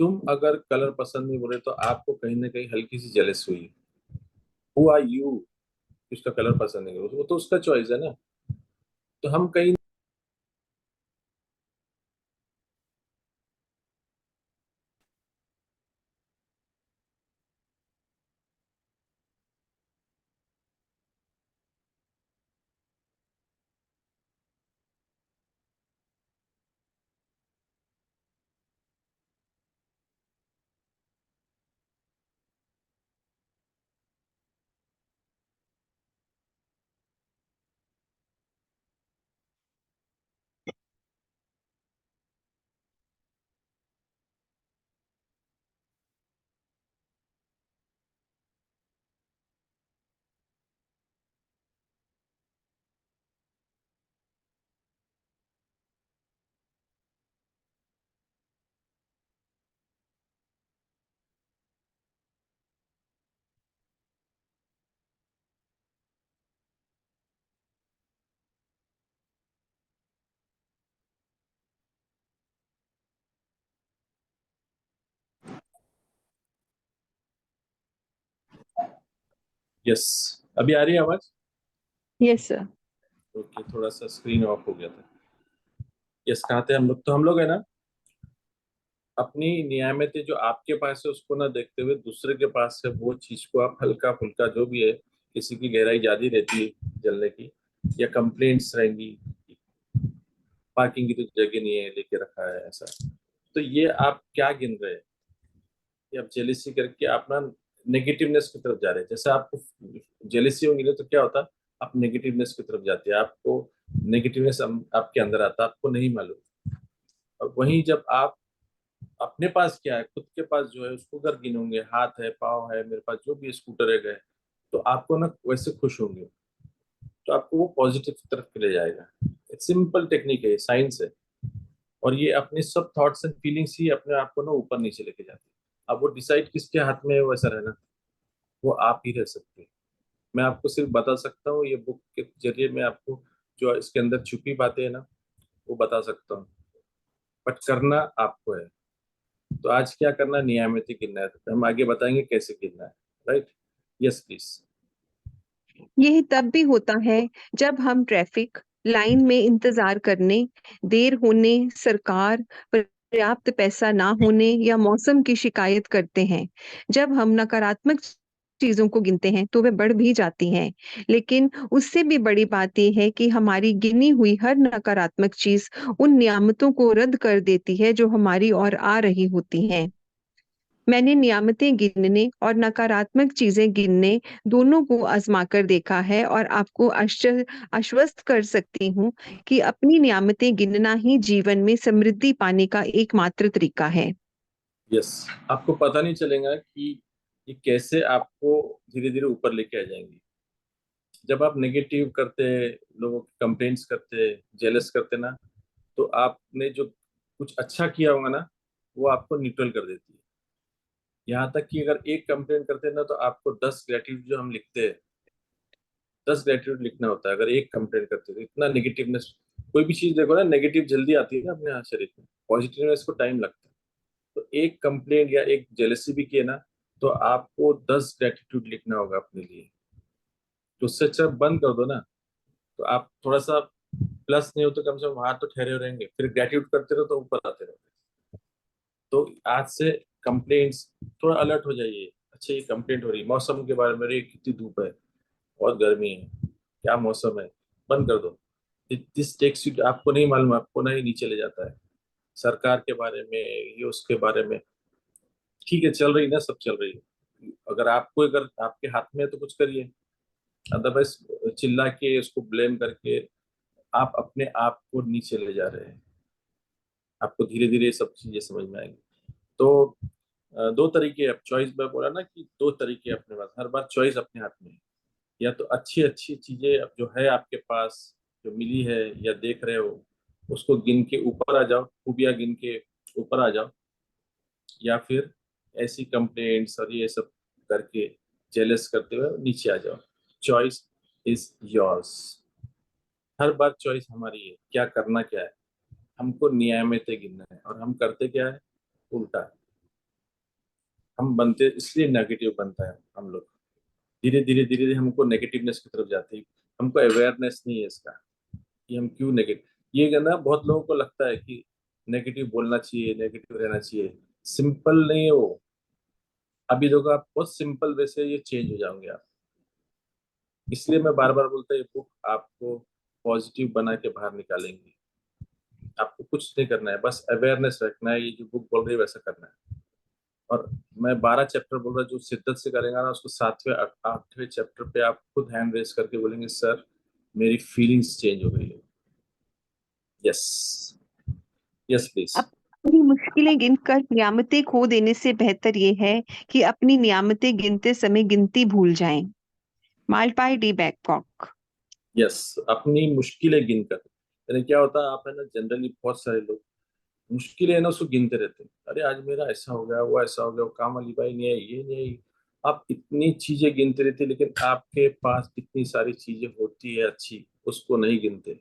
तुम अगर कलर पसंद नहीं बोले तो आपको कहीं ना कहीं हल्की सी जेलस हुई। Who are you? उसका कलर पसंद नहीं है, वो तो उसका चॉइस है ना। तो हम कहीं यस, अभी आ रही है आवाज? Yes sir. ओके, थोड़ा सा स्क्रीन ऑफ हो गया था। यस, कहाँ थे हम लोग? तो हम लोग है ना, अपनी नियामतें जो आपके पास है उसको ना देखते हुए दूसरे के पास है वो चीज को आप हल्का फुल्का जो भी है, किसी की गहराई ज्यादा रहती है जलने की, या कंप्लेंट्स रहेंगी, पार्किंग की तो जगह नहीं है, लेके रखा है ऐसा, तो ये आप क्या गिन रहे हैं? ये आप जेलिसी करके आप ना नेगेटिवनेस की तरफ जा रहे हैं। जैसे आपको जेलिसी होंगी ना तो क्या होता है, आप नेगेटिवनेस की तरफ जाते हैं, आपको नेगेटिवनेस आपके अंदर आता है, आपको नहीं मालूम। और वहीं जब आप अपने पास क्या है, खुद के पास जो है उसको अगर गिनोगे, हाथ है, पाँव है, मेरे पास जो भी स्कूटर है गए, तो आपको ना वैसे खुश होंगे, तो आपको वो पॉजिटिव तरफ ले जाएगा। एक सिंपल टेक्निक है, साइंस है, और ये अपने सब थॉट्स एंड फीलिंग्स ही अपने आप को ना ऊपर नीचे लेके जाती है। अब वो डिसाइड किसके हाथ में है वैसा रहना, वो आप ही रह सकते हैं। मैं आपको सिर्फ बता सकता हूँ, ये बुक के जरिए मैं आपको जो इसके अंदर छुपी बातें है ना वो बता सकता हूँ, बट करना आपको है। तो आज क्या करना है, नियमित गिनना है, तो हम आगे बताएंगे कैसे गिनना है। राइट? Yes please. यह तब भी होता है जब हम ट्रैफिक लाइन में इंतजार करने, देर होने, सरकार पर्याप्त पैसा ना होने या मौसम की शिकायत करते हैं। जब हम नकारात्मक चीजों को गिनते हैं तो वे बढ़ भी जाती हैं। लेकिन उससे भी बड़ी बात यह है कि हमारी गिनी हुई हर नकारात्मक चीज उन नियामतों को रद्द कर देती है जो हमारी ओर आ रही होती हैं। मैंने नियामतें गिनने और नकारात्मक चीजें गिनने दोनों को आजमा कर देखा है और आपको आश्वस्त कर सकती हूँ कि अपनी नियामतें गिनना ही जीवन में समृद्धि पाने का एकमात्र तरीका है। यस, आपको पता नहीं चलेगा कि ये कैसे आपको धीरे धीरे ऊपर लेके आ जाएंगी। जब आप नेगेटिव करते, लोगों की कंप्लेंट्स करते, जेलस करते ना, तो आपने जो कुछ अच्छा किया होगा ना वो आपको न्यूट्रल कर देती है। यहाँ तक कि अगर एक कंप्लेंट करते हैं ना तो आपको 10 ग्रेटिट्यूड जो हम लिखते हैं, 10 ग्रेटिट्यूड लिखना होता है अगर एक कंप्लेंट करते हैं। तो इतना नेगेटिवनेस, कोई भी चीज देखो ना, नेगेटिव जल्दी आती है ना अपने यहाँ शरीर में, पॉजिटिवनेस को टाइम लगता है। तो एक कंप्लेंट या एक जेलसी भी किए ना तो आपको 10 ग्रेटिट्यूड लिखना होगा अपने लिए। तो उससे अच्छा बंद कर दो ना, तो आप थोड़ा सा प्लस नहीं हो तो कम से कम वहां तो ठहरे रहेंगे, फिर ग्रेटिट्यूड करते रहो तो ऊपर आते रहो। तो आज से कंप्लेंट्स थोड़ा अलर्ट हो जाइए। अच्छा, ये कंप्लेंट हो रही है मौसम के बारे में, अरे कितनी धूप है, बहुत गर्मी है, क्या मौसम है, बंद कर दो। दिस टेक्स यू, आपको नहीं मालूम, आपको नहीं नीचे ले जाता है। सरकार के बारे में, ये उसके बारे में, ठीक है चल रही ना, सब चल रही है, अगर आपको, अगर आपके हाथ में है तो कुछ करिए, अदरवाइज चिल्ला के उसको ब्लेम करके आप अपने आप को नीचे ले जा रहे हैं। आपको धीरे धीरे ये सब चीजें समझ में आएंगी। तो दो तरीके, अब चॉइस में बोला ना कि दो तरीके अपने पास, हर बार चॉइस अपने हाथ में है। या तो अच्छी अच्छी चीजें अब जो है आपके पास, जो मिली है या देख रहे हो, उसको गिन के ऊपर आ जाओ, खूबियां गिन के ऊपर आ जाओ, या फिर ऐसी कंप्लेंट्स और ये सब करके जेलस करते हुए नीचे आ जाओ। Choice is yours. Her bar choice हमारी है, क्या करना क्या है। हमको नियमित गिनना है और हम करते क्या है, उल्टा। हम बनते इसलिए नेगेटिव बनता है, हम लोग धीरे धीरे धीरे धीरे हमको नेगेटिवनेस की तरफ जाते हैं। हमको अवेयरनेस नहीं है इसका कि हम क्यों नेगेटिव। ये कहना, बहुत लोगों को लगता है कि नेगेटिव बोलना चाहिए, नेगेटिव रहना चाहिए, सिंपल नहीं है वो। अभी देखो, आप बहुत सिंपल वे से ये चेंज हो जाओगे आप। इसलिए मैं बार बार बोलता हूँ, ये बुक आपको पॉजिटिव बना के बाहर निकालेंगे। आपको कुछ नहीं करना है, बस अवेयरनेस रखना है, ये जो बुक बोल रही है वैसा करना है। और मैं 12 चैप्टर बोल रहा हूँ, जो शिद्दत से करेगा ना उसको 7वें 8वें चैप्टर पे आप खुद हैंड रेस करके बोलेंगे, सर मेरी फीलिंग्स चेंज हो गई है। Yes, yes please. अपनी मुश्किलें गिनकर नियामतें खो देने से बेहतर ये है कि अपनी नियामतें गिनते समय गिनती भूल जाएं। माल्पाई डी बैककॉक। यस, अपनी मुश्किलें गिनकर, यानी क्या होता है, आप है ना, जनरली बहुत सारे लोग मुश्किलें है ना उसको गिनते रहते हैं। अरे आज मेरा ऐसा हो गया, वो ऐसा हो गया, वो काम वाली बाई नहीं आई, ये नहीं आई। आप इतनी चीजें गिनते रहते हैं, लेकिन आपके पास कितनी सारी चीजें होती है अच्छी, उसको नहीं गिनते।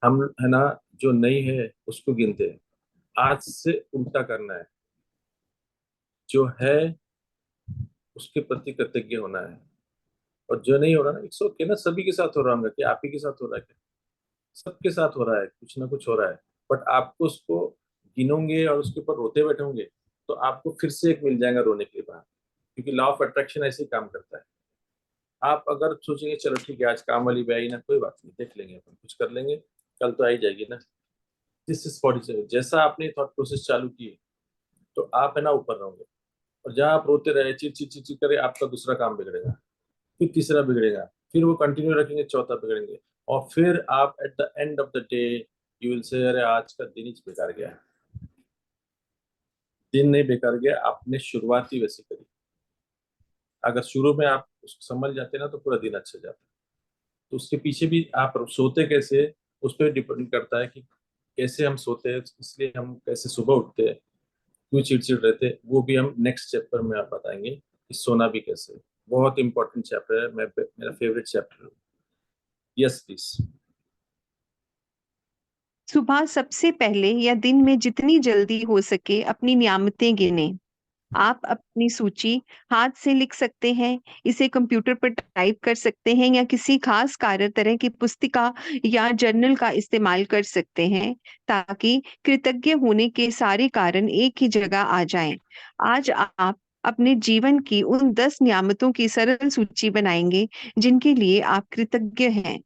हम है ना, जो नहीं है उसको गिनते हैं। आज से उल्टा करना है, जो है उसके प्रति कृतज्ञ होना है। और जो नहीं हो रहा ना, इट्स ओके ना, सभी के साथ हो रहा होगा कि आप ही के साथ हो रहा है क्या? सबके साथ हो रहा है, कुछ ना कुछ हो रहा है। बट आपको उसको गिनोगे और उसके ऊपर रोते बैठोगे तो आपको फिर से एक मिल जाएगा रोने के लिए बाहर, क्योंकि लॉ ऑफ अट्रैक्शन ऐसे ही काम करता है। आप अगर सोचेंगे चलो ठीक है आज काम वाली भी आई ना, कोई बात नहीं, देख लेंगे अपन, कुछ कर लेंगे, कल तो आ ही जाएगी ना। This is positive. जैसा आपने थॉट प्रोसेस चालू की तो आप है ना ऊपर रहोगे। और जहां आप रोते रहे, चिड़ चिड़ चिड़ चिड़ करे, आपका दूसरा काम बिगड़ेगा, फिर तीसरा बिगड़ेगा, फिर वो कंटिन्यू रखेंगे, चौथा बिगड़ेंगे, और फिर आप at the end of the day you will say अरे आज का दिन ही बेकार गया। दिन नहीं बेकार गया, आपने शुरुआत ही वैसी करी। अगर शुरू में आप उसको समझ जाते ना तो पूरा दिन अच्छा जाता। तो उसके पीछे भी आप सोते कैसे, उस पर डिपेंड करता है कि कैसे हम सोते हैं, इसलिए हम कैसे सुबह उठते हैं, क्यों चिड़चिड़ रहते हैं, वो भी हम नेक्स्ट चैप्टर में आप बताएंगे कि सोना भी कैसे। बहुत इंपॉर्टेंट चैप्टर है, मेरा फेवरेट चैप्टर है। Yes please. सुबह सबसे पहले या दिन में जितनी जल्दी हो सके अपनी नियामतें गिनें। आप अपनी सूची हाथ से लिख सकते हैं, इसे कंप्यूटर पर टाइप कर सकते हैं या किसी खास कार्य तरह की पुस्तिका या जर्नल का इस्तेमाल कर सकते हैं, ताकि कृतज्ञ होने के सारे कारण एक ही जगह आ जाएं। आज आप अपने जीवन की उन 10 नियामतों की सरल सूची बनाएंगे जिनके लिए आप कृतज्ञ हैं।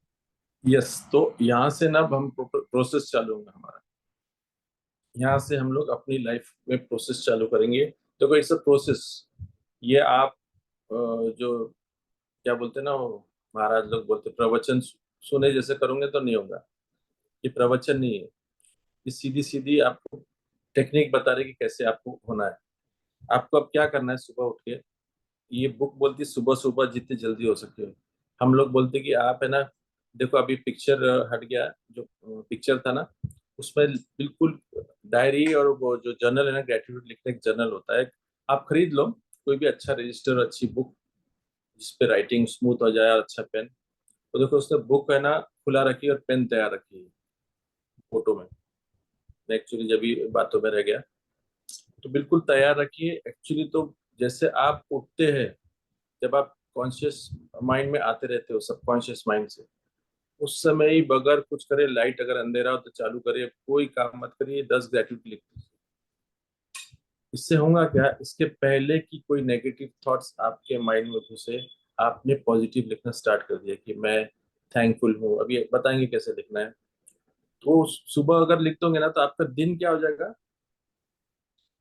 यस, तो यहाँ से ना अब हम प्रोसेस चालू होगा हमारा। यहाँ से हम लोग अपनी लाइफ में प्रोसेस चालू करेंगे। देखो इट्स अ प्रोसेस। ये आप जो क्या बोलते हैं ना, वो महाराज लोग बोलते हैं, प्रवचन सुने जैसे करोगे तो नहीं होगा। ये प्रवचन नहीं है, ये सीधी सीधी आपको टेक्निक बता रही कि कैसे आपको होना है। आपको अब क्या करना है, सुबह उठ के, ये बुक बोलती है सुबह सुबह जितनी जल्दी हो सके। हम लोग बोलते कि आप है ना, देखो अभी पिक्चर हट गया, जो पिक्चर था ना उसमें बिल्कुल डायरी और वो जो जर्नल है ना, ग्रेटिट्यूड लिखने का जर्नल होता है, आप खरीद लो कोई भी अच्छा रजिस्टर, अच्छी बुक जिसपे राइटिंग स्मूथ हो जाए और अच्छा पेन। तो देखो उसने बुक है ना खुला रखी और पेन तैयार रखी है फोटो में। मैं एक्चुअली जब भी बातों में रह गया, तो बिल्कुल तैयार रखिए। एक्चुअली तो जैसे आप उठते हैं, जब आप कॉन्शियस माइंड में आते रहते हो सबकॉन्शियस माइंड से, उस समय ही बगैर कुछ करे, लाइट अगर अंधेरा हो तो चालू करिए, कोई काम मत करिए, 10 ग्रेटिट्यूड लिख दीजिए। इससे होगा क्या, इसके पहले कि कोई नेगेटिव थॉट्स आपके माइंड में घुसे, आपने पॉजिटिव लिखना स्टार्ट कर दिया कि मैं थैंकफुल हूँ। अभी बताएंगे कैसे लिखना है। तो सुबह अगर लिख दोगे ना तो आपका दिन क्या हो जाएगा,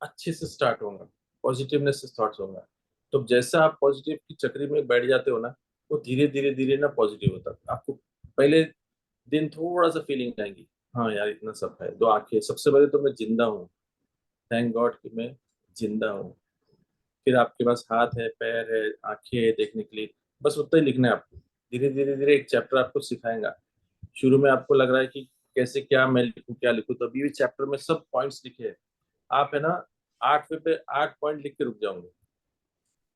अच्छे से स्टार्ट होगा, पॉजिटिवनेस से स्टार्ट होगा। तो जैसा आप पॉजिटिव की चक्री में बैठ जाते हो ना, वो धीरे धीरे धीरे ना पॉजिटिव होता है। आपको पहले दिन थोड़ा सा फीलिंग आएगी, हाँ यार इतना सब है, दो आंखें, सबसे पहले तो मैं जिंदा हूँ, थैंक गॉड कि मैं जिंदा हूँ। फिर आपके पास हाथ है, पैर है, आंखें है देखने के लिए, बस उतना ही लिखना है आपको। धीरे धीरे धीरे एक चैप्टर आपको सिखाएगा। शुरू में आपको लग रहा है कि कैसे, क्या मैं लिखूं क्या लिखूं, तो अभी भी चैप्टर में सब पॉइंट्स लिखे हैं। आप है ना 8वें पे 8 पॉइंट लिख के रुक जाओगे।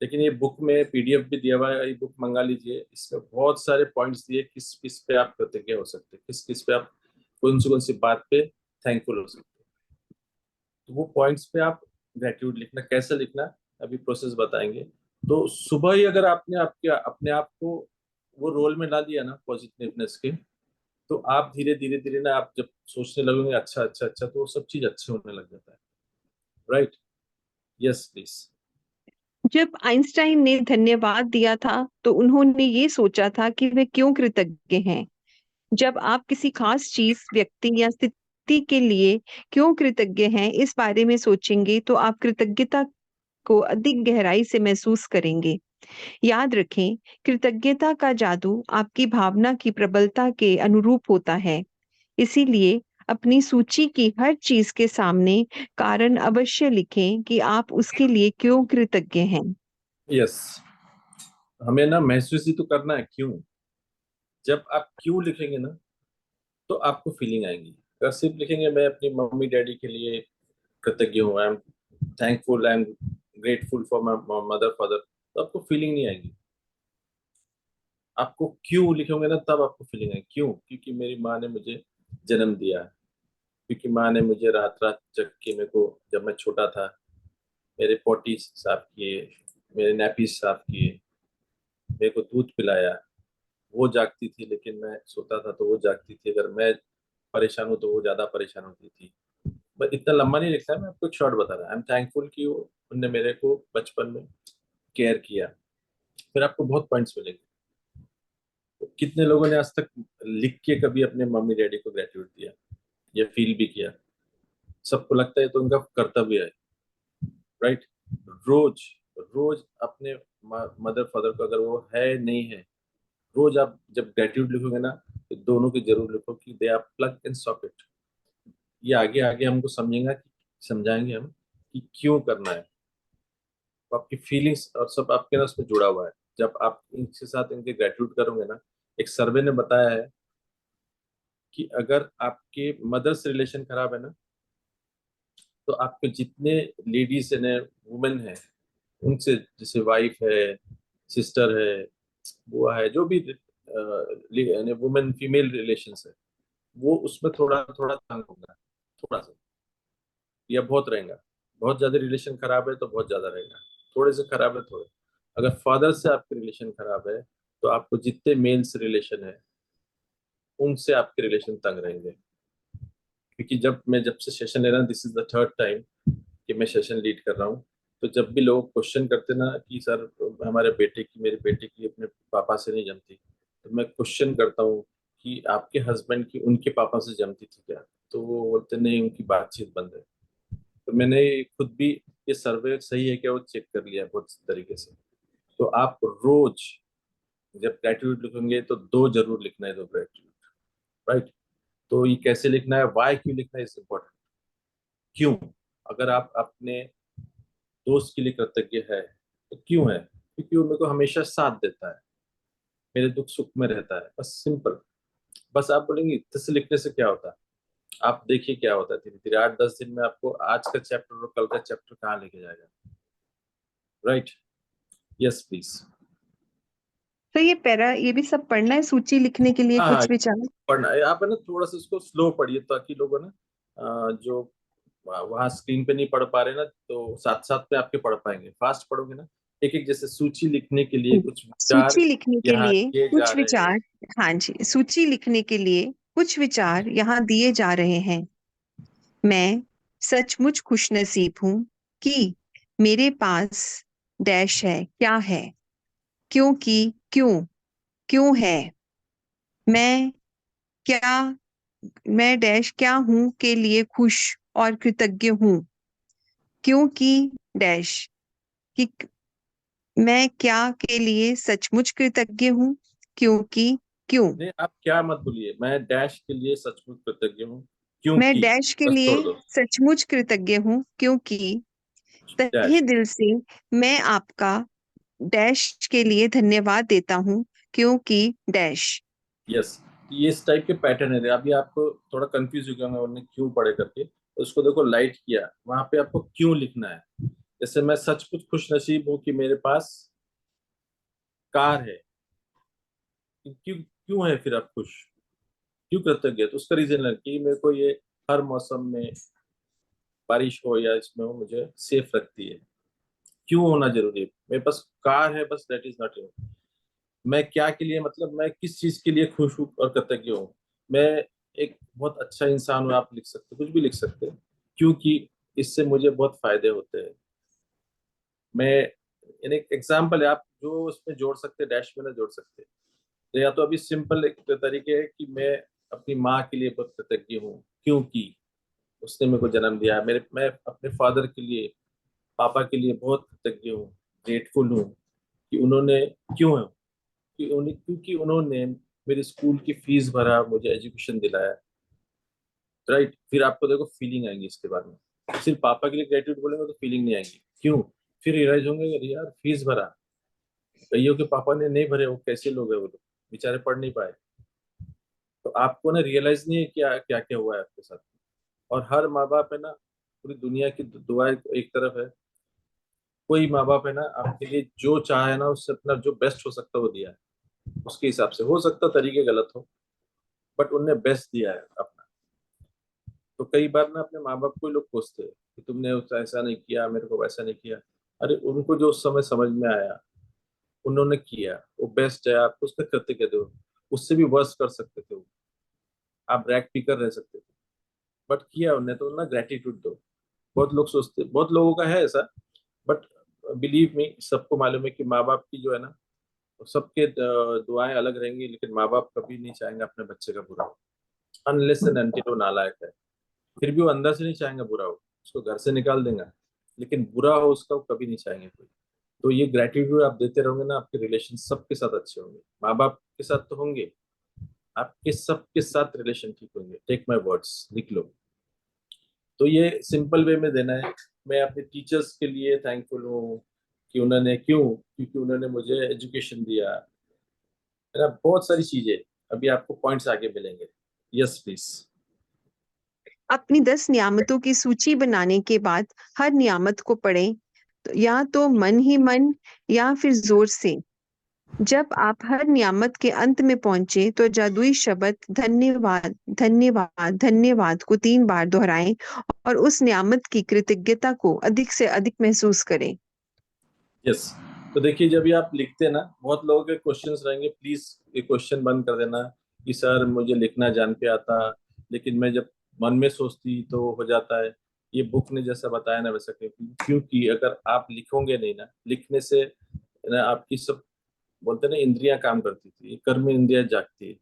लेकिन ये बुक में पीडीएफ भी दिया हुआ है, ये बुक मंगा लीजिए, इसमें बहुत सारे पॉइंट्स दिए किस किस पे आप कृतज्ञ हो सकते हैं, किस किस पे आप कौन सी बात पे थैंकफुल हो सकते हैं। तो वो पॉइंट्स पे आप ग्रेटिट्यूड लिखना, कैसे लिखना अभी प्रोसेस बताएंगे। तो सुबह ही अगर आपने आपके अपने आप को वो रोल में ला दिया ना पॉजिटिवनेस के, तो आप धीरे धीरे धीरे ना आप जब सोचने लगोगे अच्छा अच्छा अच्छा, तो वो सब चीज अच्छे होने लग जाता है। राइट। Yes please. जब आइंस्टाइन ने धन्यवाद दिया था तो उन्होंने ये सोचा था कि वे क्यों कृतज्ञ हैं। जब आप किसी खास चीज, व्यक्ति या स्थिति के लिए क्यों कृतज्ञ हैं इस बारे में सोचेंगे तो आप कृतज्ञता को अधिक गहराई से महसूस करेंगे। याद रखें, कृतज्ञता का जादू आपकी भावना की प्रबलता के अनुरूप होता है। इसीलिए अपनी सूची की हर चीज के सामने कारण अवश्य लिखें कि आप उसके लिए क्यों कृतज्ञ हैं। यस, हमें ना महसूस ही तो करना है क्यों। जब आप क्यों लिखेंगे ना तो आपको फीलिंग आएगी। अगर सिर्फ लिखेंगे मैं अपनी मम्मी डैडी के लिए कृतज्ञ हूँ, आई am thankful, I am grateful for my mother father, तो आपको फीलिंग नहीं आएगी। आपको क्यों लिखोगे ना तब आपको फीलिंग आएगी। क्यों? क्योंकि मेरी माँ ने मुझे जन्म दिया है, क्योंकि माँ ने मुझे रात रात जग के मेरे को, जब मैं छोटा था, मेरे पोटी साफ किए, मेरे नैपी साफ किए, मेरे को दूध पिलाया। वो जागती थी लेकिन मैं सोता था तो वो जागती थी, अगर मैं परेशान हूँ तो वो ज्यादा परेशान होती थी। बस इतना लंबा नहीं लिखता है, मैं आपको एक शॉर्ट बता रहा हूँ। आई एम थैंकफुल कि उनने मेरे को बचपन में केयर किया। फिर आपको बहुत पॉइंट्स मिलेंगे। तो कितने लोगों ने आज तक लिख के कभी अपने मम्मी डैडी को ग्रेटिट्यूड दिया या फील भी किया? सबको लगता है तो उनका कर्तव्य है, राइट? रोज रोज अपने मदर फादर को, अगर वो है नहीं है, रोज आप जब ग्रेटिट्यूड लिखोगे ना, तो दोनों की जरूर लिखो कि they are plug in socket. ये आगे आगे हमको समझाएंगे हम कि क्यों करना है। तो आपकी फीलिंग्स और सब आपके ना उसमें जुड़ा हुआ है। जब आप इनके साथ इनके ग्रेटिट्यूड करोगे ना, एक सर्वे ने बताया है कि अगर आपके मदर से रिलेशन खराब है ना, तो आपके जितने लेडीज है, वुमेन है, उनसे, जैसे वाइफ है, सिस्टर है, बुआ है, जो भी वुमेन फीमेल रिलेशन है, वो उसमें थोड़ा थोड़ा तंग होगा, थोड़ा सा, या बहुत रहेगा। बहुत ज्यादा रिलेशन खराब है तो बहुत ज्यादा रहेगा, थोड़े से खराब है थोड़े। अगर फादर से आपके रिलेशन खराब है, तो आपको जितने मेल्स रिलेशन है उनसे आपके रिलेशन तंग रहेंगे। क्योंकि जब से सेशन ले रहा हूँ, this is the third time कि मैं सेशन लीड कर रहा हूँ, तो जब भी लोग क्वेश्चन करते ना कि सर हमारे बेटे की, मेरे बेटे की अपने पापा से नहीं जमती, तो मैं क्वेश्चन करता हूँ कि आपके हस्बैंड की उनके पापा से जमती थी क्या? तो वो बोलते नहीं, उनकी बातचीत बंद है। तो मैंने खुद भी ये सर्वे सही है क्या वो चेक कर लिया बहुत तरीके से। तो आप रोज जब ग्रेटिट्यूड लिखेंगे तो दो जरूर लिखना है, दो ग्रेटिट्यूड, राइट? तो ये कैसे लिखना है, वाई क्यों लिखना है, इज इम्पोर्टेंट। क्यों? अगर आप अपने दोस्त के लिए कृतज्ञ है तो क्यों है? क्योंकि वो मेरे को हमेशा साथ देता है, मेरे दुख सुख में रहता है, बस सिंपल। बस आप बोलेंगे इतने से लिखने से क्या होता है, आप देखिए क्या होता है धीरे धीरे। 8-10 दिन में आपको आज का चैप्टर और कल का चैप्टर कहाँ लेके जाएगा, राइट? Yes please. तो ये पैरा ये भी सब पढ़ना है, सूची लिखने के लिए हाँ, कुछ विचार। पढ़ना है आप, है ना, थोड़ा सा इसको स्लो पढ़िए ताकि लोग, है ना, जो वहाँ स्क्रीन पे नहीं पढ़ पा रहे ना, तो साथ साथ में आपके पढ़ पाएंगे। फास्ट पढ़ोगे ना, एक एक जैसे सूची लिखने के लिए कुछ विचार सूची लिखने के यहाँ लिए किए जा कुछ रहे हैं। विचार। हाँ जी, सूची लिखने के लिए कुछ विचार यहाँ दिए जा रहे हैं। मैं सचमुच खुशनसीब हूँ कि मेरे पास डैश है, क्या है, क्योंकि, क्यों, क्यों है। मैं क्या मैं डैश क्या हूँ के लिए खुश और कृतज्ञ हूँ, क्योंकि डैश कि मैं क्या के लिए सचमुच कृतज्ञ हूँ, क्योंकि, क्यों। नहीं, आप क्या मत बोलिए, मैं डैश के लिए सचमुच कृतज्ञ हूँ मैं क्योंकि, डैश के बस लिए छोड़ दो, सचमुच कृतज्ञ हूँ क्योंकि तहे डैश। दिल से मैं आपका डैश के लिए धन्यवाद देता हूँ, क्योंकि डैश। यस, ये इस टाइप के पैटर्न है। अभी आपको थोड़ा कंफ्यूज हो गया होगा उन्होंने क्यों पढ़े करके, तो उसको देखो लाइट किया, वहां पे आपको क्यों लिखना है। जैसे मैं सचमुच खुश नसीब हूँ कि मेरे पास कार है। क्यों क्यों है फिर आप खुश, क्यों कृतज्ञ है? तो उसका रीजन है कि मेरे को ये हर मौसम में, बारिश हो या इसमें हो, मुझे सेफ रखती है। क्यों होना जरूरी है? मेरे पास कार है, बस दैट इज नॉट इनफ। मैं क्या के लिए, मतलब मैं किस चीज के लिए खुश हूँ और कृतज्ञ हूँ? मैं एक बहुत अच्छा इंसान हूँ, आप लिख सकते, कुछ भी लिख सकते हैं, क्योंकि इससे मुझे बहुत फायदे होते हैं। मैं, यानी एक एग्जाम्पल है, आप जो उसमें जोड़ सकते हैं, डैश में ना जोड़ सकते हैं। तो या तो अभी सिंपल एक तरीके है कि मैं अपनी माँ के लिए बहुत कृतज्ञ हूँ क्योंकि उसने मेरे को जन्म दिया। मैं अपने फादर के लिए, पापा के लिए बहुत कृतज्ञ हूँ, ग्रेटफुल हूँ कि उन्होंने, क्यों है, क्योंकि उन्होंने मेरे स्कूल की फीस भरा, मुझे एजुकेशन दिलाया, राइट? फिर आपको देखो फीलिंग आएंगी इसके बारे में। सिर्फ पापा के लिए ग्रेटिट्यूड बोलेंगे तो फीलिंग नहीं आएंगी। क्यों? फिर रियलाइज होंगे, अरे यार फीस भरा, कईयों के पापा ने नहीं भरे, वो कैसे लोग हैं, वो लोग बेचारे पढ़ नहीं पाए। तो आपको ना रियलाइज नहीं है क्या क्या क्या हुआ है आपके साथ। और हर माँ बाप है ना, पूरी दुनिया की दुआएं एक तरफ है, कोई माँ बाप है ना आपके लिए जो चाहे ना उससे अपना जो बेस्ट हो सकता है वो दिया है। उसके हिसाब से हो सकता तरीके गलत हो, बट उनने बेस्ट दिया है अपना। तो कई बार ना अपने माँ बाप को ही लोग कोसते हैं कि तुमने ऐसा नहीं किया, मेरे को वैसा नहीं किया। अरे उनको जो उस समय समझ में आया उन्होंने किया, वो बेस्ट है, आप उसने कृतज्ञ दो। उससे भी वर्स कर सकते थे वो, आप रैक पीकर रह सकते थे, बट किया उन्हें तो ना, ग्रेटिट्यूड दो। बहुत लोग सोचते, बहुत लोगों का है ऐसा, बट बिलीव मी, सबको मालूम है कि माँ बाप की जो है ना, सबके दुआएं अलग रहेंगी, लेकिन माँ बाप कभी नहीं चाहेंगे अपने बच्चे का बुरा हो, अनलेस एंड अनटिल वो नालायक है। फिर भी वो अंदर से नहीं चाहेंगे बुरा हो, उसको घर से निकाल देंगे, लेकिन बुरा हो उसका वो कभी नहीं चाहेंगे कोई। तो ये ग्रेटिट्यूड आप देते रहोगे ना, आपके रिलेशन सबके साथ अच्छे होंगे, माँ बाप के साथ तो होंगे, आपके सबके साथ रिलेशन ठीक होंगे, टेक माई वर्ड्स, लिख लो। तो ये सिंपल वे में देना है। मैं अपने टीचर्स के लिए थैंकफुल हूँ कि उन्होंने, क्यों, क्योंकि उन्होंने मुझे एजुकेशन दिया है ना, बहुत सारी चीजें। अभी आपको पॉइंट्स आगे मिलेंगे। Yes please. अपनी 10 नियामतों की सूची बनाने के बाद हर नियामत को पढ़ें, तो या तो मन ही मन या फिर जोर से। जब आप हर नियामत के अंत में पहुंचे तो जादुई शब्द धन्यवाद धन्यवाद धन्यवाद को 3 बार दोहराएं और उस नियामत की कृतज्ञता को अधिक से अधिक महसूस करें। यस। तो देखिए, जब भी आप लिखते हैं ना, बहुत लोगों के क्वेश्चंस रहेंगे, प्लीज ये क्वेश्चन बंद कर देना कि सर मुझे लिखना जान पे आता, लेकिन मैं जब मन में सोचती तो हो जाता है। ये बुक ने जैसा बताया ना वैसा, क्योंकि अगर आप लिखोगे नहीं ना, लिखने से ना आपकी सब, बोलते हैं ना, इंद्रियां काम करती थी, कर्म इंद्रियां जागती है।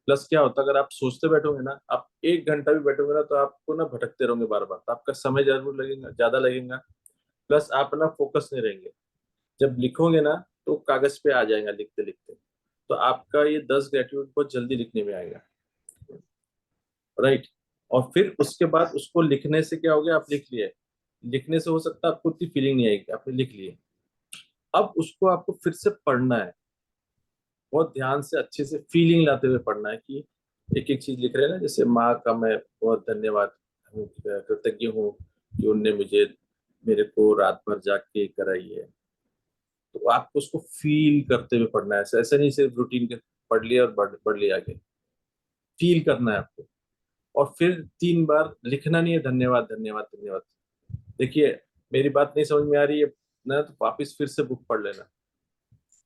प्लस क्या होता है, अगर आप सोचते बैठोगे ना, आप 1 घंटा भी बैठोगे ना, तो आपको ना भटकते रहोगे बार बार, तो आपका समय जरूर लगेगा, ज्यादा लगेगा। प्लस आप ना फोकस नहीं रहेंगे। जब लिखोगे ना, तो कागज पे आ जाएगा लिखते लिखते, तो आपका ये 10 ग्रेटिट्यूड बहुत जल्दी लिखने में आएगा। राइट। और फिर उसके बाद उसको लिखने से क्या हो गया, आप लिख लिए, लिखने से हो सकता है आपको उतनी फीलिंग नहीं आएगी, आपने लिख लिए। अब उसको आपको फिर से पढ़ना है, बहुत ध्यान से अच्छे से फीलिंग लाते हुए पढ़ना है कि एक एक चीज लिख रहे हैं ना, जैसे माँ का मैं बहुत धन्यवाद हूँ, कृतज्ञ हूँ कि उनने मुझे, मेरे को रात भर जाग के कराई है। तो आपको उसको फील करते हुए पढ़ना है, ऐसे ऐसे नहीं सिर्फ रूटीन के पढ़ लिया और बढ़ लिया आगे, फील करना है आपको। और फिर 3 बार लिखना नहीं है धन्यवाद धन्यवाद धन्यवाद। देखिए, मेरी बात नहीं समझ में आ रही है ना, तो वापिस फिर से बुक पढ़ लेना।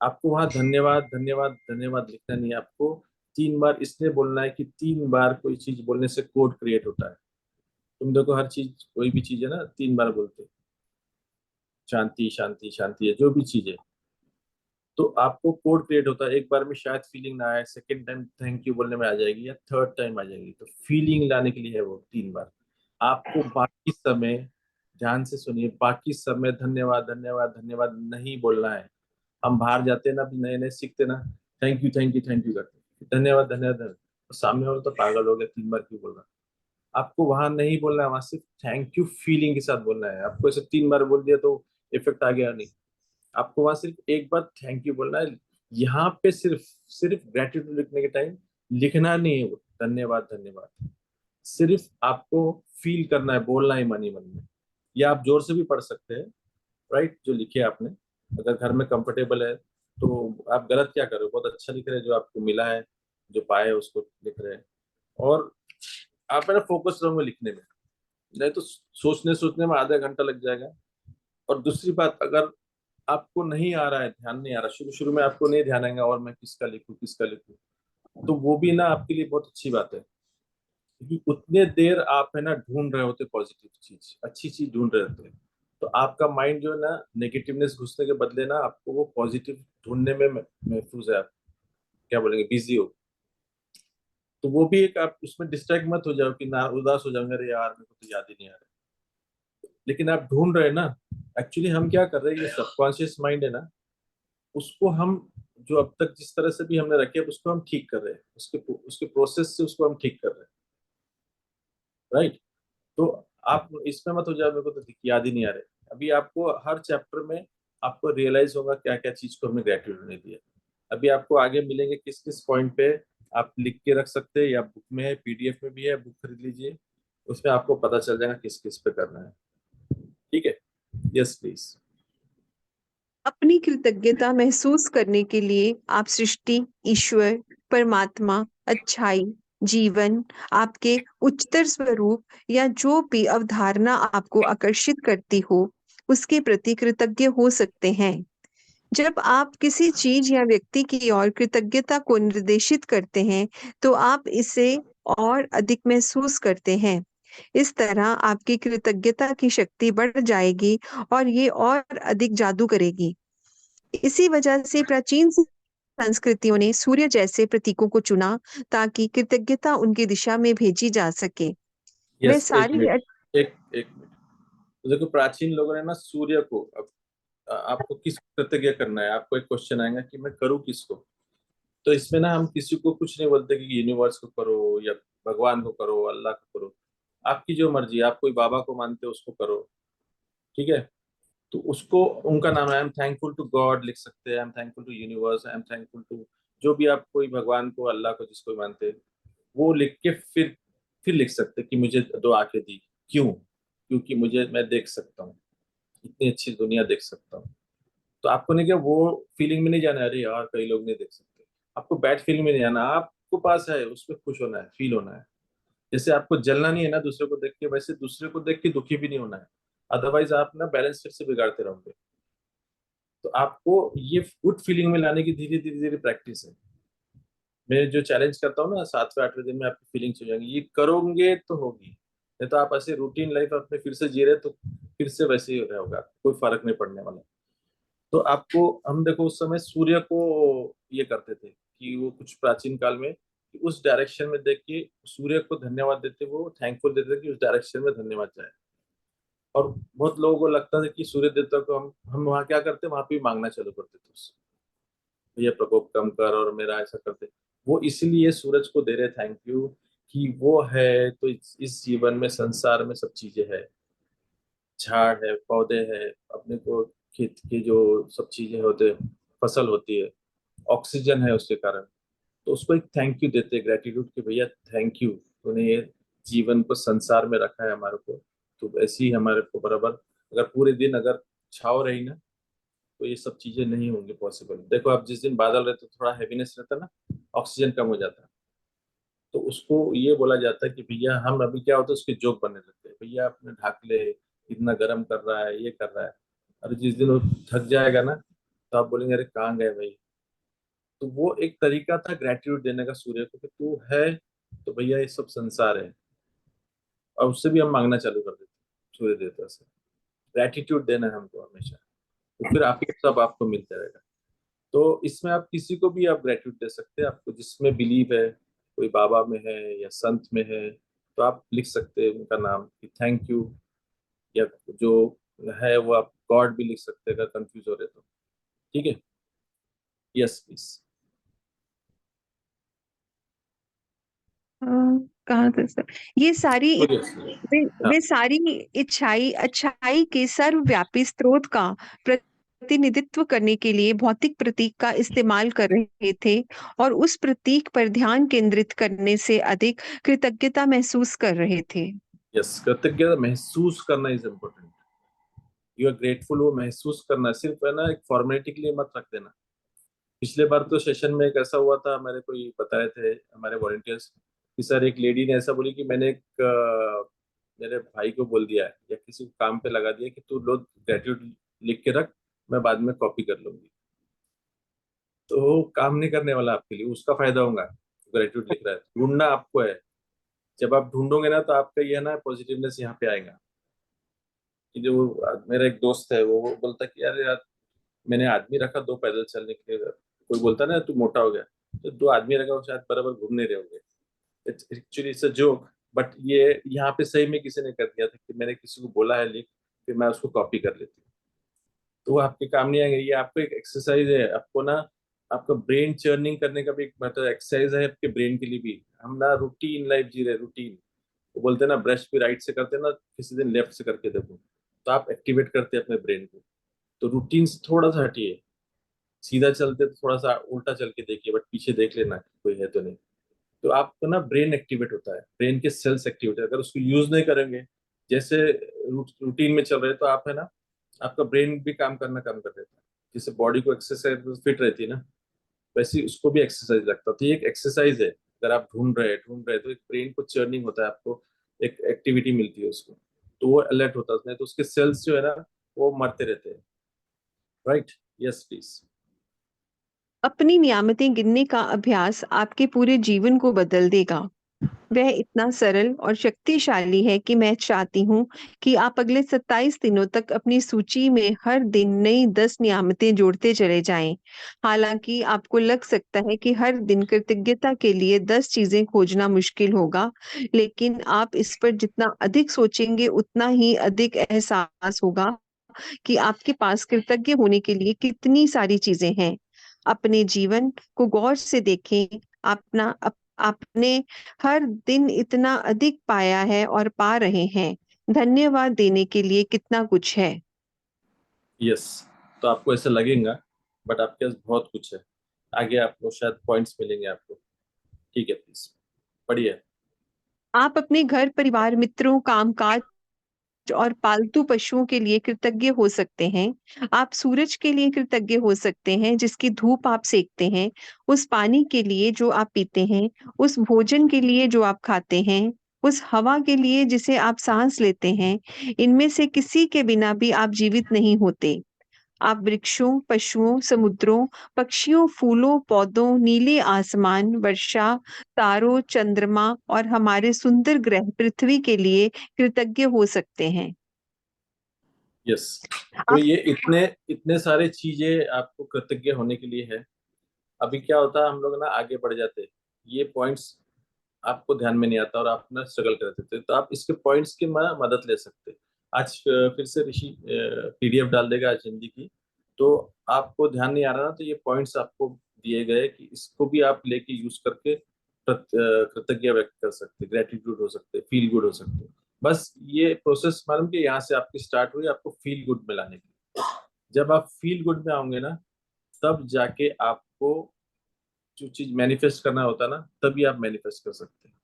आपको वहां धन्यवाद धन्यवाद धन्यवाद लिखना नहीं है, आपको 3 बार इसलिए बोलना है कि 3 बार कोई चीज बोलने से कोड क्रिएट होता है। तुम देखो, हर चीज, कोई भी चीज है ना, 3 बार बोलते, शांति शांति शांति है जो भी चीज है, तो आपको कोड क्रिएट होता है। एक बार में शायद फीलिंग ना आए, सेकंड टाइम थैंक यू बोलने में आ जाएगी, या थर्ड टाइम आ जाएगी, तो फीलिंग लाने के लिए है वो 3 बार। आपको बाकी समय, ध्यान से सुनिए, बाकी समय धन्यवाद धन्यवाद धन्यवाद नहीं बोलना है। हम बाहर जाते हैं ना, अभी नए नए सीखते ना, thank you thank you thank you करते हैं, धन्यवाद धन्यवाद धन्यवाद, तो सामने वाला तो पागल हो गया, 3 बार क्यों बोल रहा। आपको वहां नहीं बोलना है, वहां सिर्फ थैंक यू फीलिंग के साथ बोलना है। आपको ऐसे 3 बार बोल दिया तो इफेक्ट आ गया नहीं, आपको वहां सिर्फ एक बार थैंक यू बोलना है। यहाँ पे सिर्फ सिर्फ ग्रेटिट्यूड लिखने के टाइम लिखना नहीं है वो धन्यवाद धन्यवाद, सिर्फ आपको फील करना है, बोलना है मन ही मन में। या आप जोर से भी पढ़ सकते हैं, राइट, जो लिखे आपने, अगर घर में कंफर्टेबल है तो। आप गलत क्या कर रहे हो, बहुत अच्छा लिख रहे हैं, जो आपको मिला है, जो पाए है, उसको लिख रहे हैं। और आप है ना फोकस रहोगे लिखने में, नहीं तो सोचने सोचने में आधा घंटा लग जाएगा। और दूसरी बात, अगर आपको नहीं आ रहा है, ध्यान नहीं आ रहा, शुरू शुरू में आपको नहीं ध्यान आएगा और मैं किसका लिखूं किसका लिखूं, तो वो भी ना आपके लिए बहुत अच्छी बात है, क्योंकि उतने देर आप है ना ढूंढ रहे होते पॉजिटिव चीज, अच्छी चीज ढूंढ रहे होते हैं। तो आपका माइंड जो है ना, नेगेटिवनेस घुसने के बदले ना, आपको वो पॉजिटिव ढूंढने में महफूज है, आप क्या बोलेंगे, बिजी हो। तो वो भी एक, आप उसमें डिस्ट्रैक्ट मत हो जाओ कि ना उदास हो जाओगे, अरे यार मेरे को तो याद ही नहीं आ रहा, लेकिन आप ढूंढ रहे हैं ना। एक्चुअली हम क्या कर रहे हैं, ये सबकॉन्शियस माइंड है ना, उसको हम, जो अब तक जिस तरह से भी हमने रखे हैं, उसको हम ठीक कर रहे हैं, उसके उसके प्रोसेस से उसको हम ठीक कर रहे हैं। राइट। तो आप इसमें मत हो जाओ मेरे को तो याद ही नहीं आ रहे। अभी आपको हर चैप्टर में आपको रियलाइज होगा क्या क्या चीज को हमने ग्रेटिट्यूड ने दिया। अभी आपको आगे मिलेंगे किस किस पॉइंट पे आप लिख के रख सकते हैं, या बुक में है, पीडीएफ में भी है, बुक खरीद लीजिए, उसमें आपको पता चल जाएगा किस किस पे करना है। ठीक है। Yes please. अपनी कृतज्ञता महसूस करने के लिए आप सृष्टि, ईश्वर, परमात्मा, अच्छाई, जीवन, आपके उच्चतर स्वरूप या जो भी अवधारणा आपको आकर्षित करती हो, उसके प्रति कृतज्ञ हो सकते हैं। जब आप किसी चीज या व्यक्ति की ओर कृतज्ञता को निर्देशित करते हैं, तो आप इसे और अधिक महसूस करते हैं। इस तरह आपकी कृतज्ञता की शक्ति बढ़ जाएगी और ये और अधिक जादू करेगी। इसी वजह से प्राचीन संस्कृतियों ने सूर्य जैसे प्रतीकों को चुना ताकि कृतज्ञता उनकी दिशा में भेजी जा सके। वे यस, एक सारी मिनट, एक मिनट। तो देखो, प्राचीन लोगों ने ना सूर्य को, अब आपको किस कृतज्ञ करना है, आपको एक क्वेश्चन आएगा कि मैं करूँ किसको। तो इसमें ना हम किसी को कुछ नहीं बोलते कि यूनिवर्स को करो या भगवान को करो, अल्लाह को करो। आपकी जो मर्जी, आप कोई बाबा को मानते हो उसको करो, ठीक है। तो उसको, उनका नाम है, I am thankful to God लिख सकते हैं, I am thankful to universe, I am thankful to जो भी आप, कोई भगवान को, अल्लाह को, जिसको भी मानते हैं, वो लिख के फिर लिख सकते हैं कि मुझे दो आंखें दी। क्यों? क्योंकि मुझे, मैं देख सकता हूँ, इतनी अच्छी दुनिया देख सकता हूँ। तो आपको नहीं, क्या वो फीलिंग में नहीं जाना है, अरे यार कई लोग नहीं देख सकते। आपको बैड फीलिंग में नहीं जाना, आपको पास है उसमें खुश होना है, फील होना है। जैसे आपको जलना नहीं है ना दूसरे को देख के, वैसे दूसरे को देख के दुखी भी नहीं होना है। अदरवाइज आप ना बैलेंस फिर से बिगाड़ते रहोगे। तो आपको ये गुड फीलिंग में लाने की धीरे धीरे धीरे प्रैक्टिस है। मैं जो चैलेंज करता हूँ ना, 7वें 8वें दिन में आपकी फीलिंग हो जाएंगी, ये करोगे तो होगी। नहीं तो आप ऐसे रूटीन लाइफ अपने फिर से जी रहे तो फिर से वैसे ही होगा, कोई फर्क नहीं पड़ने वाला। तो आपको, हम देखो उस समय सूर्य को ये करते थे कि वो कुछ प्राचीन काल में, कि उस डायरेक्शन में देख के सूर्य को धन्यवाद देते, वो थैंकफुल देते थे कि उस डायरेक्शन में धन्यवाद जाए। और बहुत लोगों को लगता था कि सूर्य देवता को हम वहाँ क्या करते, वहां पे मांगना चालू करते थे उससे, भैया प्रकोप कम कर और मेरा ऐसा करते। वो इसलिए सूरज को दे रहे थैंक यू कि वो है, तो इस जीवन में, संसार में सब चीजें है, झाड़ है, पौधे है, अपने को खेत की जो सब चीजें होते, फसल होती है, ऑक्सीजन है उसके कारण। तो उसको एक थैंक यू देते, ग्रेटिट्यूड कि भैया थैंक यू, तूने ये जीवन को, संसार में रखा है हमारे को। तो ऐसे ही हमारे को बराबर, अगर पूरे दिन अगर छाव रही ना, तो ये सब चीजें नहीं होंगी पॉसिबल। देखो, आप जिस दिन बादल रहते, थोड़ा हैवीनेस रहता है ना, ऑक्सीजन कम हो जाता है। तो उसको ये बोला जाता है कि भैया, हम अभी क्या होता है, उसके जोक बनने लगते हैं, भैया अपने ढाक ले, इतना गर्म कर रहा है, ये कर रहा है। और जिस दिन वो थक जाएगा ना, तो आप बोलेंगे अरे कहाँ गए भाई। तो वो एक तरीका था ग्रेटिट्यूड देने का सूर्य को, कि तू है तो भैया ये सब संसार है। और उससे भी हम मांगना चालू कर देते हैं सूर्य देवता से, ग्रेटिट्यूड देना है हमको हमेशा। तो फिर आप सब आपको मिलता रहेगा। तो इसमें आप किसी को भी आप ग्रेटिट्यूड दे सकते हैं, आपको जिसमें बिलीव है, कोई बाबा में है या संत में है, तो आप लिख सकते हैं उनका नाम कि थैंक यू। या जो है वो आप गॉड भी लिख सकते हैं, अगर कंफ्यूज हो रहे तो। ठीक है, यस प्लीज। अ, कहाँ था सर? ये सारी यस। हाँ। वे सारी इच्छाई अच्छाई के सर्वव्यापी स्रोत का प्रतिनिधित्व करने के लिए भौतिक प्रतीक का इस्तेमाल कर रहे थे और उस प्रतीक पर ध्यान केंद्रित करने से अधिक कृतज्ञता महसूस कर रहे थे। यस, कृतज्ञता महसूस करना is important. You are grateful, वो महसूस करना, सिर्फ है ना एक फॉर्मेलिटी के लिए मत रख देना। पिछले बार तो सेशन में एक ऐसा हुआ था, मेरे को ये बताए थे हमारे वॉलंटियर्स कि सर, एक लेडी ने ऐसा बोली कि मैंने एक मेरे भाई को बोल दिया है या किसी को काम पे लगा दिया कि तू लोग ग्रेटिट्यूड लिख के रख, मैं बाद में कॉपी कर लूंगी। तो वो काम नहीं करने वाला आपके लिए, उसका फायदा होगा। ग्रेटिट्यूड लिख रहा है, ढूंढना आपको है। जब आप ढूंढोगे ना, तो आपका ये है ना पॉजिटिवनेस यहाँ पे आएगा। कि जो मेरा एक दोस्त है, वो बोलता कि यार यार, मैंने आदमी रखा 2 पैदल चलने के लिए। कोई बोलता ना तू मोटा हो गया, तो 2 आदमी रखा, वो शायद बराबर घूम नहीं रहे होंगे। Actually it's a joke, but ये यहाँ पे सही में किसी ने कर दिया था कि मैंने किसी को बोला है लिख, फिर मैं उसको कॉपी कर लेती हूँ। तो वो आपके काम नहीं आएंगे। ये आपको एक एक्सरसाइज है, आपको ना, आपका ब्रेन चर्निंग करने का भी एक मतलब एक्सरसाइज है आपके ब्रेन के लिए भी। हम ना रूटीन लाइफ जी रहे, रूटीन। वो बोलते हैं ना, ब्रश भी राइट से करते हैं ना, किसी दिन लेफ्ट से करके देखो, तो आप एक्टिवेट करते हैं अपने ब्रेन को। तो रूटीन से थोड़ा सा हटिए, सीधा चलते तो थोड़ा सा उल्टा चल के देखिए, बट पीछे देख लेना कि कोई है तो नहीं। तो आपका ना ब्रेन एक्टिवेट होता है, ब्रेन के सेल्स एक्टिवेट है। अगर उसको यूज नहीं करेंगे, जैसे रूटीन में चल रहे, तो आप है ना, आपका ब्रेन भी काम करना कम कर देता है। जैसे बॉडी को एक्सरसाइज फिट रहती है ना, वैसे ही उसको भी एक्सरसाइज लगता है। तो ये एक एक्सरसाइज है। अगर आप ढूंढ रहे तो एक ब्रेन को चर्निंग होता है, आपको एक एक्टिविटी मिलती है उसको, तो वो अलर्ट होता है। नहीं तो उसके सेल्स जो है ना, वो मरते रहते हैं, राइट? Yes please. अपनी नियामतें गिनने का अभ्यास आपके पूरे जीवन को बदल देगा। वह इतना सरल और शक्तिशाली है कि मैं चाहती हूँ कि आप अगले 27 दिनों तक अपनी सूची में हर दिन नई 10 नियामतें जोड़ते चले जाएं। हालांकि आपको लग सकता है कि हर दिन कृतज्ञता के लिए 10 चीजें खोजना मुश्किल होगा, लेकिन आप इस पर जितना अधिक सोचेंगे उतना ही अधिक एहसास होगा कि आपके पास कृतज्ञ होने के लिए कितनी सारी चीजें हैं। अपने जीवन को गौर से देखें। आपने हर दिन इतना अधिक पाया है और पा रहे हैं। धन्यवाद देने के लिए कितना कुछ है। यस, तो आपको ऐसा लगेगा, बट आपके पास बहुत कुछ है। आगे आपको शायद पॉइंट्स मिलेंगे आपको। ठीक है, प्लीज पढ़िए। आप अपने घर परिवार मित्रों कामकाज और पालतू पशुओं के लिए कृतज्ञ हो सकते हैं। आप सूरज के लिए कृतज्ञ हो सकते हैं जिसकी धूप आप सेकते हैं, उस पानी के लिए जो आप पीते हैं, उस भोजन के लिए जो आप खाते हैं, उस हवा के लिए जिसे आप सांस लेते हैं। इनमें से किसी के बिना भी आप जीवित नहीं होते। आप वृक्षों, पशुओं, समुद्रों, पक्षियों, फूलों, पौधों, नीले आसमान, वर्षा, तारों, चंद्रमा और हमारे सुंदर ग्रह पृथ्वी के लिए कृतज्ञ हो सकते हैं। यस, तो ये इतने इतने सारे चीजें आपको कृतज्ञ होने के लिए है। अभी क्या होता है, हम लोग ना आगे बढ़ जाते हैं, ये पॉइंट्स आपको ध्यान में नहीं आता और आप ना स्ट्रगल करते थे, तो आप इसके पॉइंट्स की मदद ले सकते हैं। आज फिर से ऋषि पीडीएफ डाल देगा आज हिंदी की, तो आपको ध्यान नहीं आ रहा ना, तो ये पॉइंट्स आपको दिए गए कि इसको भी आप लेके यूज करके कृतज्ञ व्यक्त कर सकते, ग्रेटिट्यूड हो सकते, फील गुड हो सकते। बस ये प्रोसेस मालूम कि यहाँ से आपकी स्टार्ट हुई आपको फील गुड में लाने की। जब आप फील गुड में आओगे ना, तब जाके आपको जो चीज मैनिफेस्ट करना होता है ना, तभी आप मैनिफेस्ट कर सकते हैं।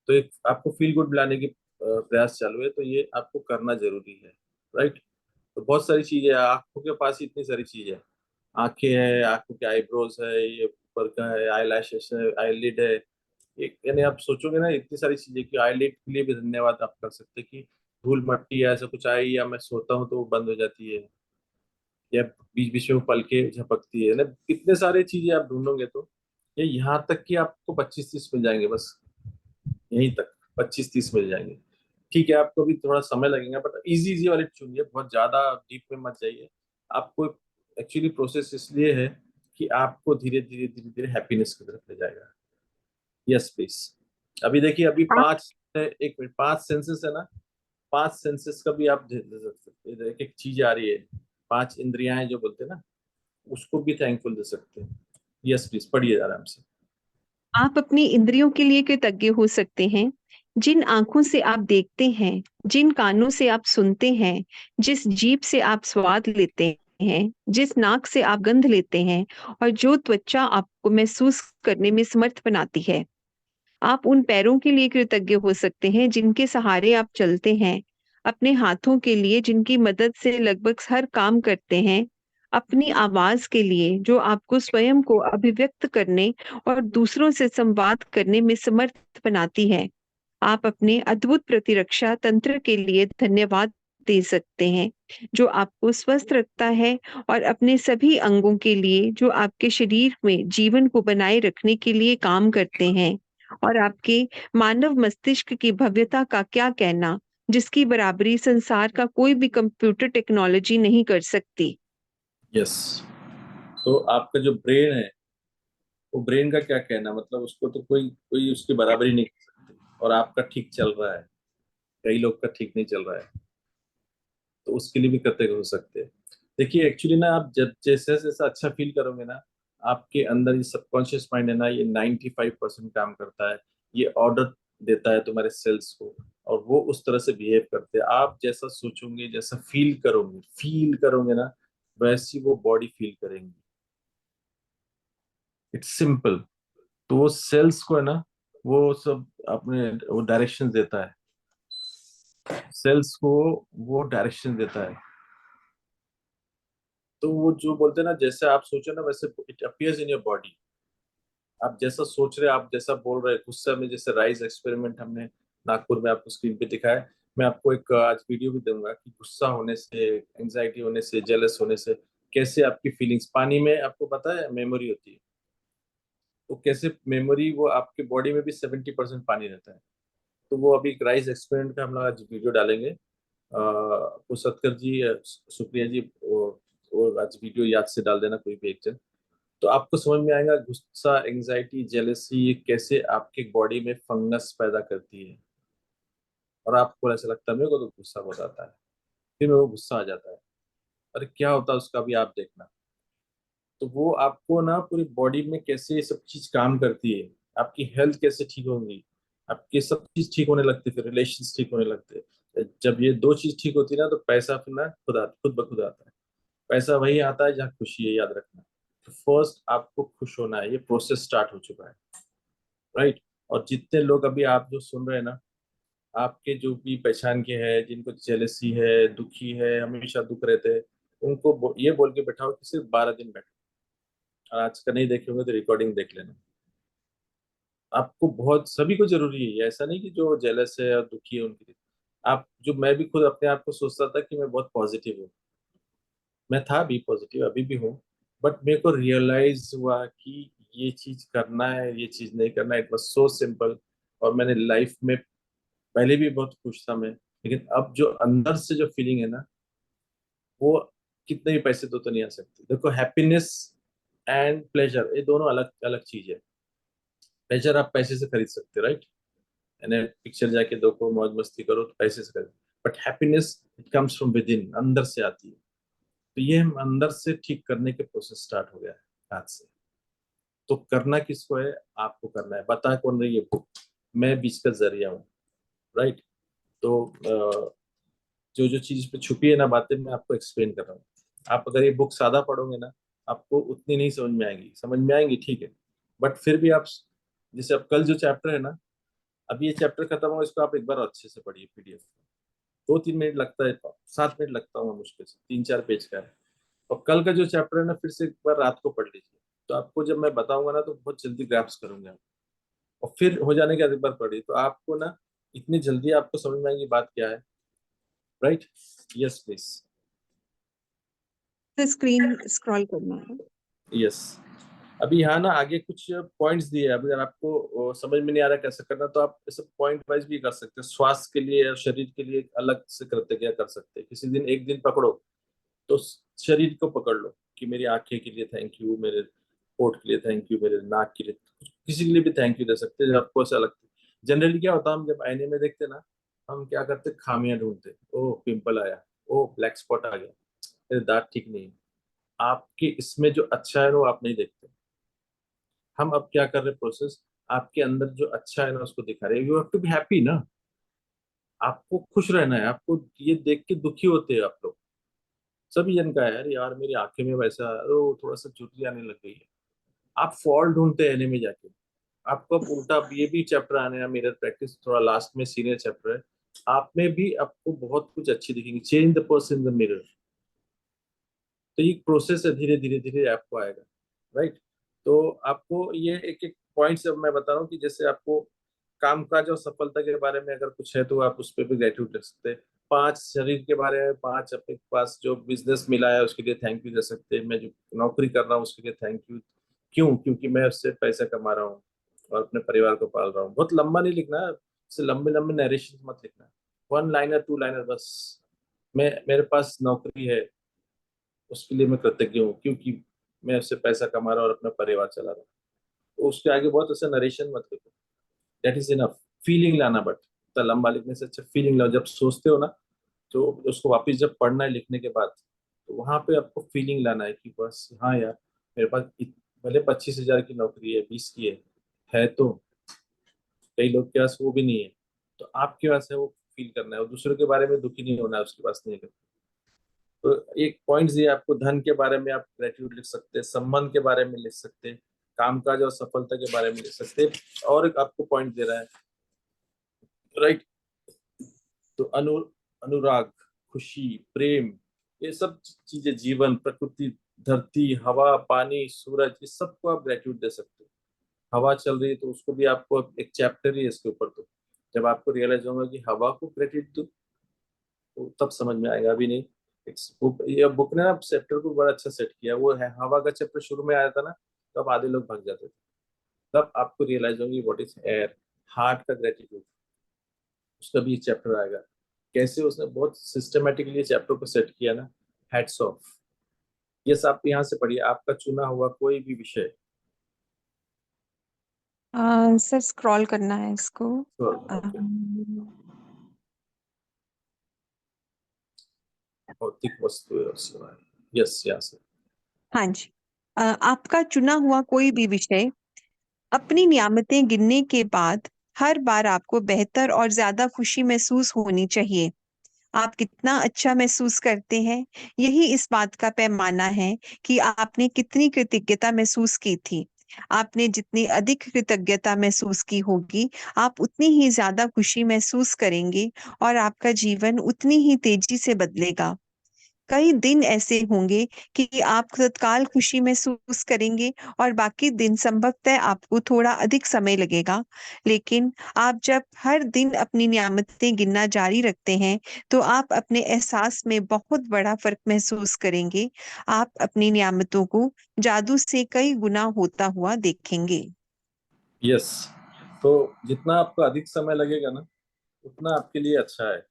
तो एक आपको फील गुड लाने की प्रयास चालू है, तो ये आपको करना जरूरी है, राइट? तो बहुत सारी चीजें हैं, आंखों के पास ही इतनी सारी चीजें हैं। आंखें है, आंखों के आईब्रोज है, ये ऊपर का है, आई लैशेस है, आईलिड है। एक यानी आप सोचोगे ना, इतनी सारी चीजें कि आईलिड के लिए भी धन्यवाद आप कर सकते हैं कि धूल मट्टी या ऐसा कुछ आई, या मैं सोता हूँ तो वो बंद हो जाती है, या बीच बीच में पलके झपकती है ना। इतने सारे चीजें आप ढूंढोगे तो ये यहाँ तक कि आपको 25-30 मिल जाएंगे, बस यहीं तक 25-30 मिल जाएंगे। ठीक है, आपको भी थोड़ा समय लगेगा, बट इजी इजी वाले चुनिए, बहुत ज्यादा डीप में मत जाइए। आपको एक्चुअली प्रोसेस इसलिए है कि आपको धीरे धीरे धीरे धीरे हैप्पीनेस की तरफ ले जाएगा। Yes please. अभी देखिए, अभी आप 5 सेंसेस है ना, 5 सेंसेस का भी आप दे सकते हैं। एक एक चीज आ रही है, 5 इंद्रियां जो बोलते हैं ना, उसको भी थैंकफुल दे सकते हैं। यस प्लीज पढ़िए आराम से। आप अपनी इंद्रियों के लिए कृतज्ञ हो सकते हैं। जिन आंखों से आप देखते हैं, जिन कानों से आप सुनते हैं, जिस जीभ से आप स्वाद लेते हैं, जिस नाक से आप गंध लेते हैं और जो त्वचा आपको महसूस करने में समर्थ बनाती है। आप उन पैरों के लिए कृतज्ञ हो सकते हैं जिनके सहारे आप चलते हैं, अपने हाथों के लिए जिनकी मदद से लगभग हर काम करते हैं, अपनी आवाज के लिए जो आपको स्वयं को अभिव्यक्त करने और दूसरों से संवाद करने में समर्थ बनाती है। आप अपने अद्भुत प्रतिरक्षा तंत्र के लिए धन्यवाद दे सकते हैं, जो आपको स्वस्थ रखता है, और अपने सभी अंगों के लिए जो आपके शरीर में जीवन को बनाए रखने के लिए काम करते हैं। और आपके मानव मस्तिष्क की भव्यता का क्या कहना, जिसकी बराबरी संसार का कोई भी कंप्यूटर टेक्नोलॉजी नहीं कर सकती। यस, तो आपका जो ब्रेन है, वो ब्रेन का क्या कहना, मतलब उसको तो कोई कोई उसकी बराबरी नहीं कर सकते, और आपका ठीक चल रहा है, कई लोग का ठीक नहीं चल रहा है, तो उसके लिए भी कृतज्ञ हो सकते हैं। देखिए एक्चुअली ना, आप जब जैसे जैसे अच्छा फील करोगे ना, आपके अंदर ये सबकॉन्शियस माइंड है ना, ये 95% काम करता है। ये ऑर्डर देता है तुम्हारे सेल्स को, और वो उस तरह से बिहेव करते हैं। आप जैसा सोचोगे, जैसा फील करोगे ना, वैसी वो बॉडी फील करेंगी। It's simple. तो वो सेल्स को है ना, वो सब अपने वो डायरेक्शन देता है, सेल्स को वो डायरेक्शन देता है। तो वो जो बोलते हैं ना, जैसे आप सोचो ना, वैसे it appears in your body. आप जैसा सोच रहे, आप जैसा बोल रहे, गुस्सा में जैसे राइज एक्सपेरिमेंट हमने नागपुर में आपको स्क्रीन पे दिखाया, मैं आपको एक आज वीडियो भी दूंगा कि गुस्सा होने से, एंजाइटी होने से, जेलस होने से कैसे आपकी फीलिंग्स, पानी में आपको पता है मेमोरी होती है, तो कैसे मेमोरी, वो आपके बॉडी में भी 70% पानी रहता है। तो वो अभी राइस एक्सपेरिमेंट का हम लोग आज वीडियो डालेंगे। वो सतकर जी, सुप्रिया जी, वो आज वीडियो याद से डाल देना कोई भी एक जन, तो आपको समझ में आएगा गुस्सा, एंजाइटी, जेलसी कैसे आपके बॉडी में फंगस पैदा करती है। और आपको ऐसा लगता है मेरे को तो गुस्सा बहुत आता है, फिर मेरे को गुस्सा आ जाता है, अरे क्या होता है उसका भी आप देखना। तो वो आपको ना पूरी बॉडी में कैसे ये सब चीज काम करती है, आपकी हेल्थ कैसे ठीक होंगी, आपके सब चीज ठीक होने लगती है, फिर रिलेशन ठीक होने लगते हैं। जब ये दो चीज ठीक होती है ना, तो पैसा फिर ना खुद ब खुद आता है। पैसा वही आता है जहाँ खुशी है, याद रखना। तो फर्स्ट आपको खुश होना है, ये प्रोसेस स्टार्ट हो चुका है, राइट। और जितने लोग अभी आप जो सुन रहे हैं ना, आपके जो भी पहचान के हैं, जिनको जेलसी है, दुखी है, हमेशा दुख रहते हैं, उनको ये बोल के बैठाओ कि सिर्फ 12 दिन बैठो। और आज का नहीं देखे होंगे तो रिकॉर्डिंग देख लेना। आपको बहुत, सभी को जरूरी है ये, ऐसा नहीं कि जो जेलस है और दुखी है उनके लिए। आप जो, मैं भी खुद अपने आप को सोचता था कि मैं बहुत पॉजिटिव हूँ, मैं था भी पॉजिटिव, अभी भी हूँ, बट मेरे को रियलाइज हुआ कि ये चीज करना है, ये चीज नहीं करना है। It was so simple. और मैंने लाइफ में पहले भी बहुत खुश था मैं, लेकिन अब जो अंदर से जो फीलिंग है ना, वो कितने भी पैसे दो तो नहीं आ सकती। देखो, हैप्पीनेस एंड प्लेजर ये दोनों अलग अलग चीज है। प्लेजर आप पैसे से खरीद सकते हो, राइट, यानी पिक्चर जाके देखो, मौज मस्ती करो, तो पैसे से खरीद। But happiness it comes from with in, अंदर से आती है। तो ये हम अंदर से ठीक करने के प्रोसेस स्टार्ट हो गया है आज से। तो करना किसको है, आपको करना है। बता कौन रही है बुक, मैं बीच का जरिया हूँ, राइट। तो जो जो चीज पे छुपी है ना बातें, मैं आपको एक्सप्लेन कर रहा हूँ। आप अगर ये बुक सादा पढ़ोगे ना, आपको उतनी नहीं समझ में आएगी, समझ में आएंगी ठीक है, बट फिर भी आप, जैसे अब कल जो चैप्टर है ना, अभी ये चैप्टर खत्म हो, इसको आप एक बार अच्छे से पढ़िए पीडीएफ। 2-3 मिनट लगता है, 7 मिनट लगता होगा मुश्किल से, 3-4 पेज का है। और कल का जो चैप्टर है ना, फिर से एक बार रात को पढ़ लीजिए, तो आपको जब मैं बताऊंगा ना, तो बहुत जल्दी ग्रैप्स करूंगा। और फिर हो जाने के बाद एक बार पढ़िए, तो आपको ना इतनी जल्दी आपको समझ में आएगी बात क्या है, right. Yes please. Screen scroll करना है। यस। अभी यहाँ ना आगे कुछ पॉइंट्स दिए हैं, अगर आपको समझ में नहीं आ रहा कैसे करना, तो आप ऐसे पॉइंट वाइज भी कर सकते हैं। स्वास्थ्य के लिए और शरीर के लिए अलग से करते क्या कर सकते हैं। किसी दिन एक दिन पकड़ो, तो शरीर को पकड़ लो कि मेरी आंखें के लिए थैंक यू, मेरे होठ के लिए थैंक यू, मेरे नाक के लिए, किसी के लिए भी थैंक यू दे सकते हैं जब आपको ऐसा लगता है। जनरली क्या होता है, हम जब आईने में देखते ना, हम क्या करते, खामियां ढूंढते, ओ पिंपल आया, ओ ब्लैक स्पॉट आ गया, मेरे दांत ठीक नहीं है। आपके इसमें जो अच्छा है वो आप नहीं देखते। हम अब क्या कर रहे हैं प्रोसेस, आपके अंदर जो अच्छा है ना उसको दिखा रहे हैं। You have to be happy ना, आपको खुश रहना है। आपको ये देख के दुखी होते हैं आप लोग, सभी जन का है, यार यार मेरी आंखें में वैसा, ओ थोड़ा सा झुर्री आने लग गई है। आप फॉल ढूंढते हैं एने में जाके। आपको अब उल्टा, अब ये भी चैप्टर आने हैं, मिरर प्रैक्टिस थोड़ा लास्ट में सीनियर चैप्टर है। आप में भी आपको बहुत कुछ अच्छी दिखेंगी, change the person in the mirror. तो ये प्रोसेस है, धीरे धीरे धीरे आपको आएगा, राइट। तो आपको ये एक एक पॉइंट से मैं बता रहा हूँ कि जैसे आपको काम काज और सफलता के बारे में अगर कुछ है, तो आप उस पर भी ग्रेटिट्यूड रख सकते हैं। 5 शरीर के बारे में, 5 अपने पास जो बिजनेस मिला है उसके लिए थैंक यू दे सकते हैं। मैं जो नौकरी कर रहा हूँ उसके लिए थैंक यू, क्यों, क्योंकि मैं उससे पैसा कमा रहा हूँ और अपने परिवार को पाल रहा हूँ। बहुत लंबा नहीं लिखना है, इससे लंबे लंबे नरेशन मत लिखना, 1 लाइनर 2 लाइनर बस। मैं, मेरे पास नौकरी है, उसके लिए मैं कृतज्ञ हूँ, क्योंकि मैं उससे पैसा कमा रहा हूँ और अपना परिवार चला रहा हूँ। तो उसके आगे बहुत ऐसा नरेशन मत लिखो, दैट इज इनफ। फीलिंग लाना, बट इतना लंबा लिखने से अच्छा फीलिंग लाओ। जब सोचते हो ना, तो उसको वापस जब पढ़ना है लिखने के बाद, तो वहां पे आपको फीलिंग लाना है कि बस हाँ यार, मेरे पास भले 25,000 की नौकरी है, 20 की है तो कई लोग के पास वो भी नहीं है, तो आपके पास है, वो फील करना है। और दूसरों के बारे में दुखी नहीं होना है, उसके पास नहीं है। तो एक पॉइंट ये आपको, धन के बारे में आप ग्रेटिट्यूड लिख सकते हैं, संबंध के बारे में लिख सकते हैं, कामकाज और सफलता के बारे में लिख सकते हैं। और एक आपको पॉइंट दे रहा है, राइट। तो अनुराग, खुशी, प्रेम, ये सब चीजें, जीवन, प्रकृति, धरती, हवा, पानी, सूरज, इस सबको आप ग्रेटिट्यूड दे सकते हो। हवा चल रही है तो उसको भी आपको एक चैप्टर ही है इसके ऊपर। तो जब आपको रियलाइज होगा कि हवा को ग्रेटिट्यूड दो, वो तब समझ में आएगा, अभी नहीं। ये बुक ने ना चैप्टर को बड़ा अच्छा सेट किया। वो है हवा का चैप्टर शुरू में आया था ना, तब आधे लोग भाग जाते थे। तब आपको रियलाइज होगी व्हाट इज एयर, हार्ट का ग्रेटिट्यूड, उसका भी चैप्टर आएगा। कैसे उसने बहुत सिस्टमेटिकली चैप्टर को सेट किया ना, हैट्स ऑफ। यस, आप यहाँ से पढ़िए, आपका चुना हुआ कोई भी विषय। सर स्क्रॉल करना है इसको। ओके, भौतिक वस्तु है। यस, यहाँ से। हाँ जी। आपका चुना हुआ कोई भी विषय अपनी नियामतें गिनने के बाद हर बार आपको बेहतर और ज्यादा खुशी महसूस होनी चाहिए। आप कितना अच्छा महसूस करते हैं, यही इस बात का पैमाना है कि आपने कितनी कृतज्ञता महसूस की थी। आपने जितनी अधिक कृतज्ञता महसूस की होगी, आप उतनी ही ज्यादा खुशी महसूस करेंगे और आपका जीवन उतनी ही तेजी से बदलेगा। कई दिन ऐसे होंगे कि आप तत्काल खुशी महसूस करेंगे और बाकी दिन संभवतः आपको थोड़ा अधिक समय लगेगा। लेकिन आप जब हर दिन अपनी नियामतें गिनना जारी रखते हैं, तो आप अपने एहसास में बहुत बड़ा फर्क महसूस करेंगे। आप अपनी नियामतों को जादू से कई गुना होता हुआ देखेंगे। यस, तो जितना आपको अधिक समय लगेगा ना, उतना आपके लिए अच्छा है।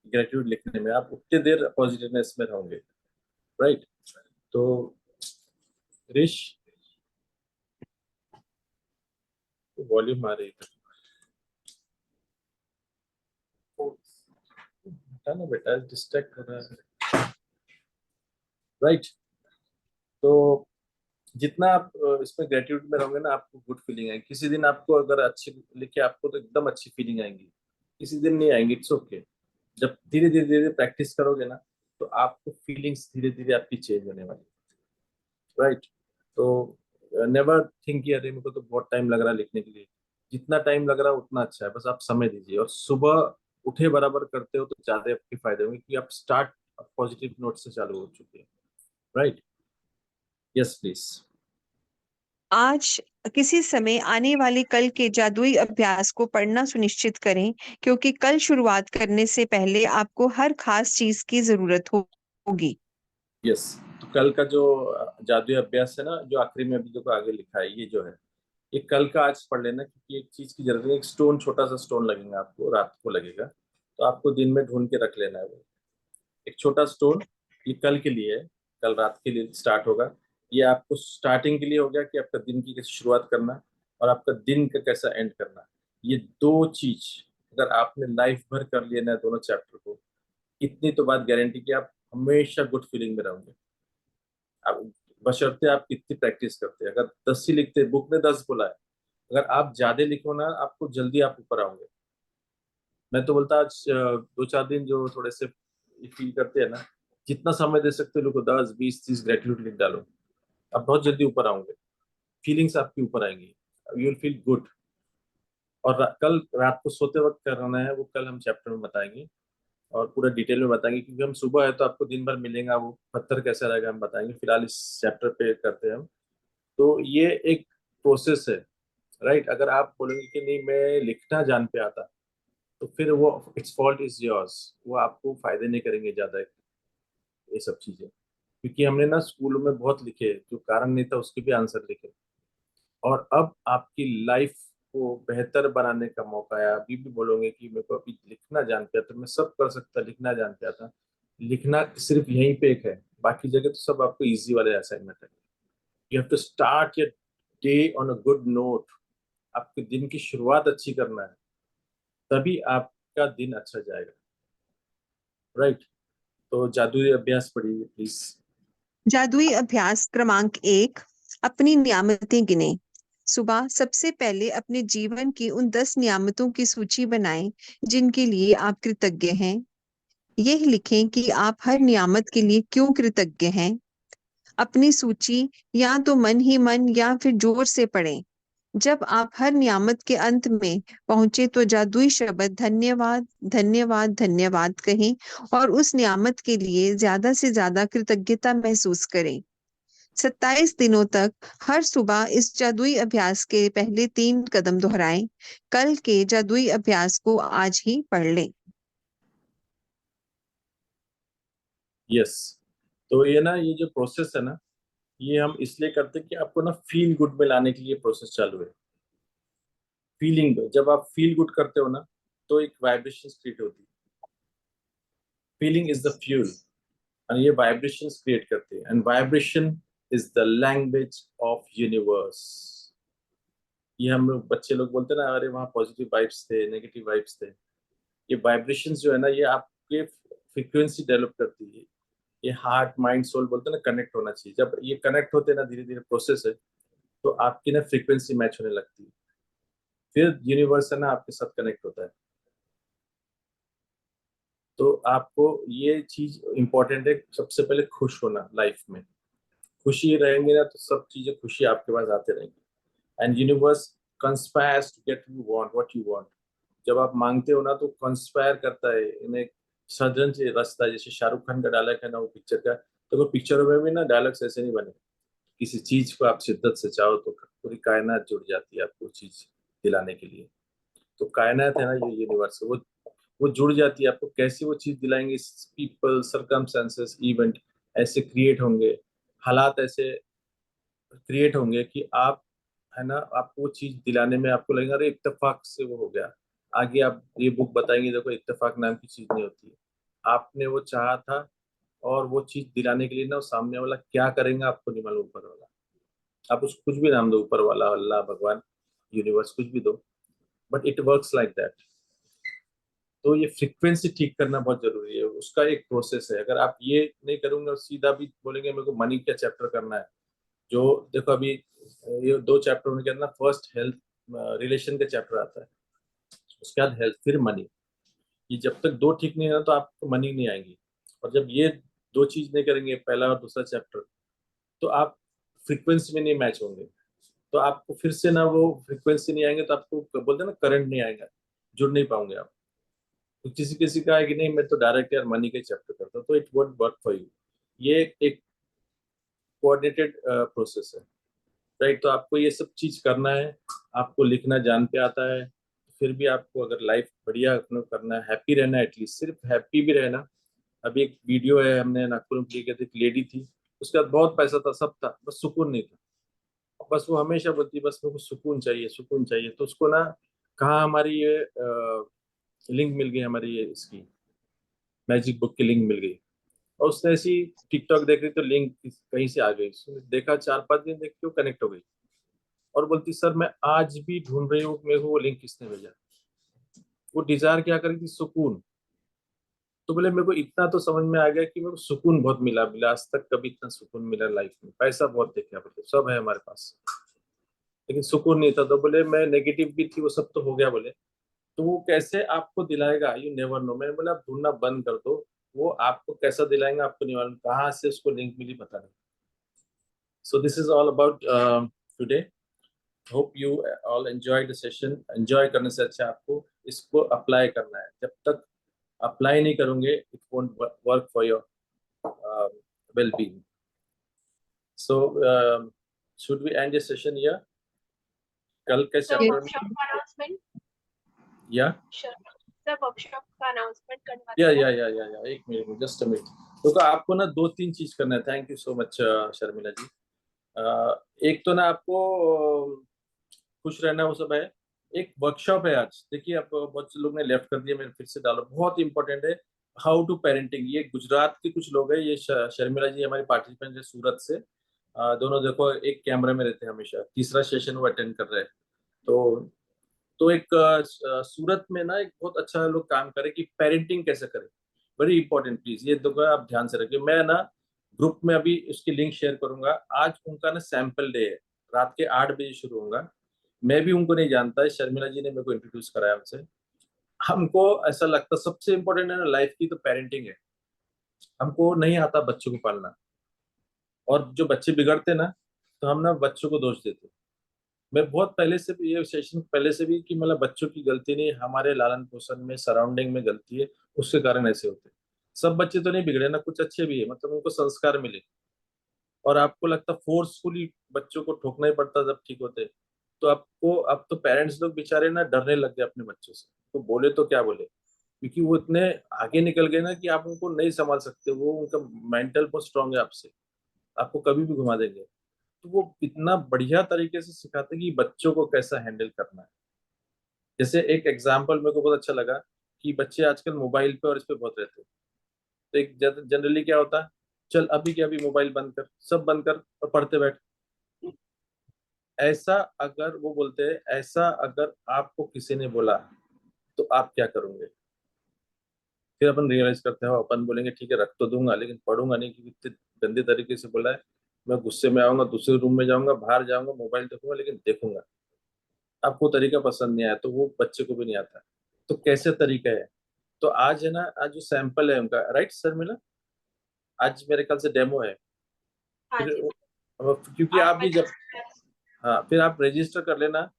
ग्रेटिट्यूड लिखने में आप उतने देर पॉजिटिवनेस में रहोगे, राइट। तो रिश, वॉल्यूम आ रही है बेटा ना, बेटा डिस्ट्रैक्ट कर रहा है, राइट। तो जितना आप इसमें ग्रेटिट्यूड में रहोगे ना, आपको गुड फीलिंग आएगी। किसी दिन आपको अगर अच्छी लिखे, आपको तो एकदम अच्छी फीलिंग आएंगी, किसी दिन नहीं आएंगी, इट्स ओके। जब धीरे धीरे धीरे प्रैक्टिस करोगे ना, तो आपको फीलिंग्स धीरे धीरे आपकी चेंज होने वाली, राइट। तो नेवर थिंक कि अरे मेरे को तो बहुत टाइम लग रहा है लिखने के लिए। जितना टाइम लग रहा है उतना अच्छा है, बस आप समय दीजिए। और सुबह उठे बराबर करते हो तो ज्यादा आपके फायदे होंगे, कि आप स्टार्ट पॉजिटिव नोट से चालू हो चुके हैं, राइट। Yes please. आज किसी समय आने वाले कल के जादुई अभ्यास को पढ़ना सुनिश्चित करें, क्योंकि कल शुरुआत करने से पहले आपको हर खास चीज की जरूरत होगी। यस, तो कल का जो जादुई अभ्यास है ना, जो आखिरी में अभी देखो आगे लिखा है, ये जो है, ये कल का आज पढ़ लेना, क्योंकि एक चीज की जरूरत है। एक स्टोन, छोटा सा स्टोन लगेगा आपको, रात को लगेगा, तो आपको दिन में ढूंढ के रख लेना है वो। एक छोटा स्टोन, ये कल के लिए है, कल रात के लिए स्टार्ट होगा। ये आपको स्टार्टिंग के लिए हो गया कि आपका दिन की कैसे शुरुआत करना, और आपका दिन का कैसा एंड करना। ये दो चीज अगर आपने लाइफ भर कर लिया ना, दोनों चैप्टर को, इतनी तो बात गारंटी कि आप हमेशा गुड फीलिंग में रहोगे। आप बशर्ते आप कितनी प्रैक्टिस करते हैं। अगर 10 ही लिखते, बुक ने 10 बोला है, अगर आप ज्यादा लिखो ना, आपको जल्दी आप ऊपर आओगे। मैं तो बोलता आज 2-4 दिन जो थोड़े से फील करते हैं ना, जितना समय दे सकते हो लोग को 10-20-30 ग्रेटिट्यूड लिख डालो, आप बहुत जल्दी ऊपर आओगे। फीलिंग्स आपकी ऊपर आएंगी, यू विल फील गुड। और कल रात को सोते वक्त करना है, वो कल हम चैप्टर में बताएंगे और पूरा डिटेल में बताएंगे, क्योंकि हम सुबह है तो आपको दिन भर मिलेगा, वो पत्थर कैसा रहेगा हम बताएंगे। फिलहाल इस चैप्टर पे करते हैं हम। तो ये एक प्रोसेस है, राइट। अगर आप बोलेंगे कि नहीं मैं लिखना जान पे आता, तो फिर वो इट्स फॉल्ट इज योर्स, वो आपको फायदे नहीं करेंगे ज्यादा ये सब चीजें। क्योंकि हमने ना स्कूलों में बहुत लिखे, जो कारण नहीं था उसके भी आंसर लिखे। और अब आपकी लाइफ को बेहतर बनाने का मौका है। अभी भी बोलोगे कि मेरे को अभी लिखना जान पे आता, मैं सब कर सकता, लिखना जान पे आता। लिखना सिर्फ यहीं पे एक है, बाकी जगह तो सब आपको इजी वाले असाइनमेंट है। You have to start your day on a good note. आपके दिन की शुरुआत अच्छी करना है, तभी आपका दिन अच्छा जाएगा, राइट। तो जादुई अभ्यास पढ़िए प्लीज। जादुई अभ्यास क्रमांक 1, अपनी नियामतें गिने। सुबह सबसे पहले अपने जीवन की उन 10 नियामतों की सूची बनाएं जिनके लिए आप कृतज्ञ हैं। यह लिखें कि आप हर नियामत के लिए क्यों कृतज्ञ हैं। अपनी सूची या तो मन ही मन या फिर जोर से पढ़ें। जब आप हर नियामत के अंत में पहुंचे तो जादुई शब्द धन्यवाद धन्यवाद धन्यवाद कहें और उस नियामत के लिए ज्यादा से ज्यादा कृतज्ञता महसूस करें। 27 दिनों तक हर सुबह इस जादुई अभ्यास के पहले 3 कदम दोहराएं। कल के जादुई अभ्यास को आज ही पढ़ लें। यस। तो ये ना, ये जो प्रोसेस है ना, ये हम इसलिए करते हैं कि आपको ना फील गुड में लाने के लिए प्रोसेस चालू है। फीलिंग, जब आप फील गुड करते हो ना, तो एक वाइब्रेशन क्रिएट होती है। फीलिंग इज द फ्यूल, और ये वाइब्रेशन क्रिएट करते हैं, and vibration is the language of universe. ये हम लोग बच्चे लोग बोलते हैं ना, अरे वहाँ पॉजिटिव वाइब्स थे, नेगेटिव वाइब्स थे। ये वाइब्रेशंस जो है ना, ये आपके फ्रीक्वेंसी डेवलप करती है। ये हार्ट माइंड सोल बोलते हैं ना, कनेक्ट होना चाहिए। जब ये कनेक्ट होते हैं ना, धीरे धीरे प्रोसेस है, तो आपकी ना फ्रीक्वेंसी मैच होने लगती है, फिर यूनिवर्स है ना आपके साथ कनेक्ट होता है। तो आपको ये चीज इंपॉर्टेंट है, सबसे पहले खुश होना लाइफ में। खुशी रहेंगे ना, तो सब चीजें खुशी आपके पास आते रहेंगी, and universe conspires to get you want what you want. जब आप मांगते हो ना, तो कंस्पायर करता है, इन्हें सजन से रास्ता। जैसे शाहरुख खान का डायलॉग है ना, वो पिक्चर का, तो वो पिक्चरों में भी ना डायलॉग्स ऐसे नहीं बने। किसी चीज को आप शिद्दत से चाहो तो पूरी कायनात जुड़ जाती है आपको चीज दिलाने के लिए। तो कायनात है ना, ये यूनिवर्स, वो जुड़ जाती है आपको। कैसे वो चीज दिलाएंगे? पीपल, सर्कमस्टेंसेस, इवेंट ऐसे क्रिएट होंगे, हालात ऐसे क्रिएट होंगे कि आप, है ना, आपको वो चीज दिलाने में आपको लगेगा अरे इत्तेफाक से वो हो गया। आगे आप ये बुक बताएंगे, देखो इत्तेफाक नाम की चीज नहीं होती है। आपने वो चाहा था, और वो चीज दिलाने के लिए ना, वो सामने वाला क्या करेंगे आपको नहीं मालूम, ऊपर वाला। आप उसको कुछ भी नाम दो, ऊपर वाला, अल्लाह, भगवान, यूनिवर्स, कुछ भी दो, but it works like that. तो ये फ्रीक्वेंसी ठीक करना बहुत जरूरी है, उसका एक प्रोसेस है। अगर आप ये नहीं करोगे और सीधा भी बोलेंगे मेरे को मनी का चैप्टर करना है, जो देखो अभी ये 2 चैप्टर में क्या ना, फर्स्ट हेल्थ, रिलेशन का चैप्टर आता है, उसके बाद हेल्थ, फिर मनी। ये जब तक दो ठीक नहीं है ना, तो आपको मनी नहीं आएगी। और जब ये दो चीज नहीं करेंगे, पहला और दूसरा चैप्टर, तो आप फ्रीक्वेंसी में नहीं मैच होंगे। तो आपको फिर से ना वो फ्रीक्वेंसी नहीं आएंगे, तो आपको बोलते हैं ना करंट नहीं आएगा, जुड़ नहीं पाओगे आप। तो किसी किसी का है कि नहीं मैं तो डायरेक्ट यार मनी के चैप्टर करता हूँ, तो it won't work for you. ये एक कोऑर्डिनेटेड प्रोसेस है, राइट? तो आपको ये सब चीज करना है, आपको लिखना जान पे आता है। फिर भी आपको अगर लाइफ बढ़िया अपना करना है, हैप्पी रहना है, एटलीस्ट सिर्फ हैप्पी भी रहना। अभी एक वीडियो है, हमने नागपुर में क्लिक किया था, एक लेडी थी, उसके बाद बहुत पैसा था, सब था, बस सुकून नहीं था। बस वो हमेशा बोलती बस मेरे को सुकून चाहिए, सुकून चाहिए। तो उसको ना कहाँ हमारी ये लिंक मिल गई, हमारी ये इसकी मैजिक बुक की लिंक मिल गई। और उसने ऐसी टिकटॉक देख रही तो लिंक कहीं से आ गई, उसने देखा, 4-5 दिन देख के वो कनेक्ट हो गई, और बोलती सर मैं आज भी ढूंढ रही हूँ मेरे को वो लिंक किसने भेजा। वो डिजायर क्या करी थी? सुकून। तो बोले मेरे को इतना तो समझ में आ गया कि मेरे को सुकून बहुत मिला, मिला आज तक कभी इतना सुकून मिला लाइफ में। पैसा बहुत देखा, बोले सब है हमारे पास, लेकिन सुकून नहीं था। तो बोले मैं नेगेटिव भी थी, वो सब तो हो गया बोले। तो वो कैसे आपको दिलाएगा, यू नेवर नो। मैंने बोला आप ढूंढना बंद कर दो, वो आपको कैसा दिलाएंगे आपको नहीं मालूम, कहाँ से उसको लिंक मिली पता नहीं। So this is all about today. Hope you all enjoy the session. Enjoy करने से अच्छा आपको इसको अप्लाई करना है। जब तक अप्लाई नहीं करोगे, it won't work for your well being. So should we end this session या कल के सर चैप्टर में, वर्कशॉप का अनाउंसमेंट, या सर वर्कशॉप का अनाउंसमेंट करवा या देना। या या या या एक मिनट, जस्ट अ मिनट। तो आपको ना 2-3 चीज करना है। Thank you so much Sharmila ji. एक तो ना आपको खुश रहना, वो सब है। एक वर्कशॉप है आज, देखिए आप बहुत से लोग ने लेफ्ट कर दिया, मैंने फिर से डाला, बहुत इंपॉर्टेंट है। हाउ टू पेरेंटिंग, ये गुजरात के कुछ लोग हैं, ये शर्मिला जी हमारी पार्टिसिपेंट है सूरत से। दोनों देखो एक कैमरे में रहते हैं हमेशा, तीसरा सेशन वो अटेंड कर रहे हैं। तो एक सूरत में ना एक बहुत अच्छा लोग काम करे कि पेरेंटिंग कैसे करें। वेरी इंपॉर्टेंट, प्लीज ये दो आप ध्यान से रखिए। मैं ना ग्रुप में अभी उसकी लिंक शेयर करूंगा। आज उनका ना सैंपल डे है, रात के 8 बजे शुरू होगा। मैं भी उनको नहीं जानता है, शर्मिला जी ने मेरे को इंट्रोड्यूस कराया उनसे। हमको ऐसा लगता सबसे इंपॉर्टेंट है ना लाइफ की, तो पेरेंटिंग है। हमको नहीं आता बच्चों को पालना, और जो बच्चे बिगड़ते ना, तो हम ना बच्चों को दोष देते। मैं बहुत पहले से भी, ये सेशन पहले से भी, कि मतलब बच्चों की गलती नहीं, हमारे लालन पोषण में, सराउंडिंग में गलती है, उसके कारण ऐसे होते हैं। सब बच्चे तो नहीं बिगड़े ना, कुछ अच्छे भी है, मतलब उनको संस्कार मिले। और आपको लगता फोर्सफुली बच्चों को ठोकना ही पड़ता जब ठीक होते, तो आपको अब तो पेरेंट्स लोग बेचारे ना डरने लग गए अपने बच्चों से, तो बोले तो क्या बोले। क्योंकि वो इतने आगे निकल गए ना कि आप उनको नहीं संभाल सकते, वो उनका मेंटल बहुत स्ट्रांग है आपसे, आपको कभी भी घुमा देंगे। तो वो इतना बढ़िया तरीके से सिखाते हैं कि बच्चों को कैसा हैंडल करना है। जैसे एक एग्जाम्पल मेरे को बहुत अच्छा लगा कि बच्चे आजकल मोबाइल पे और इस पे बहुत रहते हैं। तो एक जनरली क्या होता है, चल अभी के अभी मोबाइल बंद कर, सब बंद कर और पढ़ते बैठ। ऐसा अगर वो बोलते हैं, ऐसा अगर आपको किसी ने बोला तो आप क्या करोगे? फिर अपन रियलाइज करते हैं, अपन बोलेंगे ठीक है रख तो दूंगा लेकिन पढ़ूंगा नहीं, क्योंकि इतने गंदे तरीके से बोला है। मैं गुस्से में आऊंगा, दूसरे रूम में जाऊंगा, बाहर जाऊंगा, मोबाइल देखूंगा, लेकिन देखूंगा। आपको तरीका पसंद नहीं आया तो वो बच्चे को भी नहीं आता। तो कैसे तरीका है? तो आज है ना, आज जो सैंपल है उनका, राइट सर मिला, आज मेरे ख्याल से डेमो है। हाँ फिर जी सर। क्योंकि आप आप भी जब, हाँ फिर आप रजिस्टर कर लेना,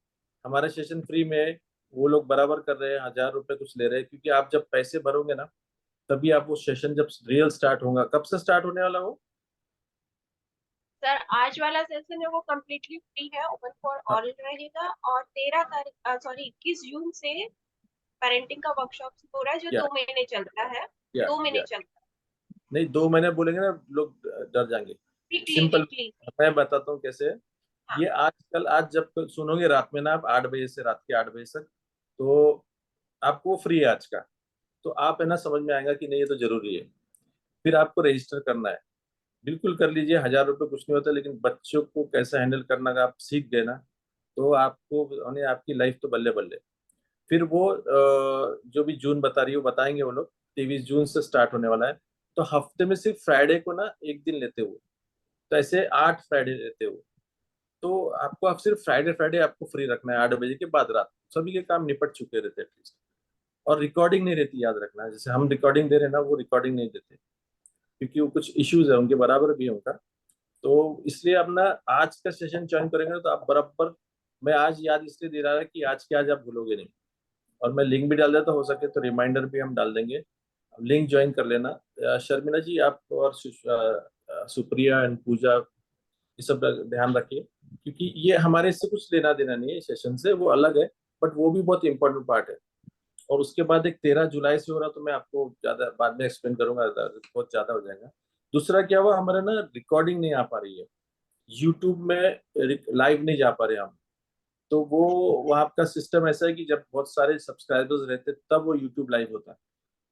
हमारा सेशन फ्री में है। वो लोग बराबर कर रहे हैं, 1,000 रुपए कुछ ले रहे हैं, क्योंकि आप जब पैसे भरोगे ना तभी आप वो सेशन जब रियल स्टार्ट होगा। कब से स्टार्ट होने वाला हो? सर आज वाला सेशन है वो कम्प्लीटली फ्री है, ओपन फॉर हाँ, ऑल रहेगा। और 21 जून से पेरेंटिंग का वर्कशॉप हो रहा है, जो क्या 2 महीने चल रहा है। क्या 2 महीने क्या चल रहा नहीं, 2 महीने बोलेंगे ना लोग डर जाएंगे। है, वीकली सिंपल, वीकली। मैं बताता हूँ कैसे है। हाँ ये आजकल, आज जब सुनोगे रात में ना, आप 8 बजे से रात के 8 बजे तक, तो आपको फ्री है आज का। तो आप है ना, समझ में आएगा कि नहीं ये तो जरूरी है। फिर आपको रजिस्टर करना है, बिल्कुल कर लीजिए। 1,000 रुपये कुछ नहीं होता, लेकिन बच्चों को कैसे हैंडल करना अगर आप सीख गए ना, तो आपको यानी आपकी लाइफ तो बल्ले बल्ले। फिर वो जो भी जून बता रही हो बताएंगे वो लोग, 23 जून से स्टार्ट होने वाला है। तो हफ्ते में सिर्फ फ्राइडे को ना एक दिन लेते हुए, तो ऐसे 8 फ्राइडे लेते हुए। तो आपको, आप सिर्फ फ्राइडे फ्राइडे आपको फ्री रखना है, 8 बजे के बाद रात को। सभी के काम निपट चुके रहते हैं एटलीस्ट। और रिकॉर्डिंग नहीं रहती, याद रखना। जैसे हम रिकॉर्डिंग दे रहे हैं ना, वो रिकॉर्डिंग नहीं देते, क्योंकि वो कुछ इश्यूज है उनके, बराबर भी है उनका। तो इसलिए अपना आज का सेशन ज्वाइन करेंगे ना, तो आप बराबर, मैं आज याद इसलिए दे रहा है कि आज के आज आप भूलोगे नहीं। और मैं लिंक भी डाल देता, हो सके तो रिमाइंडर भी हम डाल देंगे। लिंक ज्वाइन कर लेना। शर्मिला जी आप और सुप्रिया एंड पूजा, ये सब ध्यान रखिए, क्योंकि ये हमारे इससे कुछ लेना देना नहीं है सेशन से, वो अलग है। बट वो भी बहुत इंपॉर्टेंट पार्ट है। और उसके बाद एक 13 जुलाई से हो रहा, तो मैं आपको ज्यादा बाद में एक्सप्लेन करूंगा, बहुत ज्यादा हो जाएगा। दूसरा क्या हुआ, हमारा ना रिकॉर्डिंग नहीं आ पा रही है, यूट्यूब में लाइव नहीं जा पा रहे हम। तो वो, वहाँ का सिस्टम ऐसा है कि जब बहुत सारे सब्सक्राइबर्स रहते तब वो यूट्यूब लाइव होता है।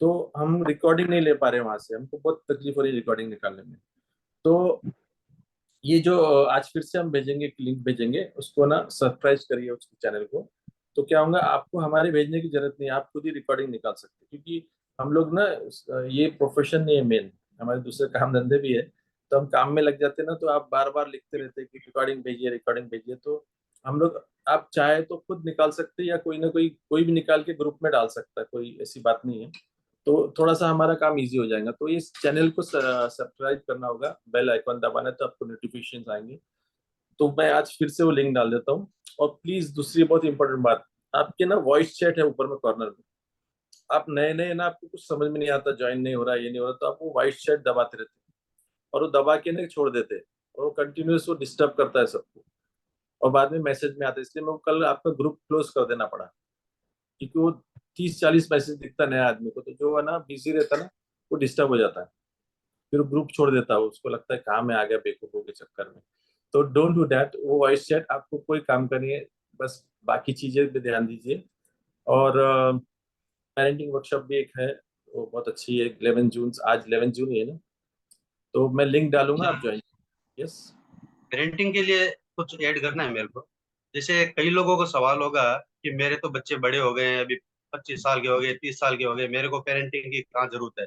तो हम रिकॉर्डिंग नहीं ले पा रहे वहां से, हमको बहुत तकलीफ हो रही है रिकॉर्डिंग निकालने में। तो ये जो आज फिर से हम भेजेंगे, एक लिंक भेजेंगे, उसको ना सब्सक्राइब करिए उसके चैनल को। तो क्या होगा, आपको हमारे भेजने की जरूरत नहीं है, आप खुद ही रिकॉर्डिंग निकाल सकते हैं। क्योंकि हम लोग ना, ये प्रोफेशन नहीं है मेन, हमारे दूसरे काम धंधे भी है। तो हम काम में लग जाते हैं ना, तो आप बार बार लिखते रहते हैं कि रिकॉर्डिंग भेजिए, रिकॉर्डिंग भेजिए। तो हम लोग, आप चाहे तो खुद निकाल सकते हैं, या कोई ना कोई भी निकाल के ग्रुप में डाल सकता है, कोई ऐसी बात नहीं है। तो थोड़ा सा हमारा काम इजी हो जाएगा। तो इस चैनल को सब्सक्राइब करना होगा, बेल आइकन दबाना है, तो आपको नोटिफिकेशन आएंगे। तो मैं आज फिर से वो लिंक डाल देता हूँ। और प्लीज दूसरी बहुत इंपॉर्टेंट बात, आपके ना वॉइस चैट है ऊपर में कॉर्नर में। आप नए नए ना, आपको कुछ समझ में नहीं आता, ज्वाइन नहीं हो रहा, ये नहीं हो रहा, तो आप वो वॉइस चैट दबाते रहते हैं, और वो दबा के ना छोड़ देते हैं, और वो कंटिन्यूस वो डिस्टर्ब करता है सबको। और बाद में मैसेज में आता है, इसलिए मैं कल आपका ग्रुप क्लोज कर देना पड़ा, क्योंकि वो 30-40 मैसेज दिखता है नया आदमी को, तो जो है ना बिजी रहता है ना, वो डिस्टर्ब हो जाता है। फिर ग्रुप छोड़ देता है, उसको लगता है काम में आ गया बेवकूफों के चक्कर में। तो डोंट डू दैट। वो वॉइस चैट आपको कोई काम का नहीं है, बस बाकी चीजें पे ध्यान दीजिए। और पेरेंटिंग वर्कशॉप भी एक है, वो बहुत अच्छी है, 11 जून, आज 11 जून ही है ना, तो मैं लिंक डालूंगा, आप ज्वाइन। यस। पेरेंटिंग के लिए कुछ ऐड करना है मेरे को। जैसे कई लोगों को सवाल होगा कि मेरे तो बच्चे बड़े हो गए हैं, अभी 25 साल के हो गए, 30 साल के हो गए, मेरे को पेरेंटिंग की कहाँ जरूरत है।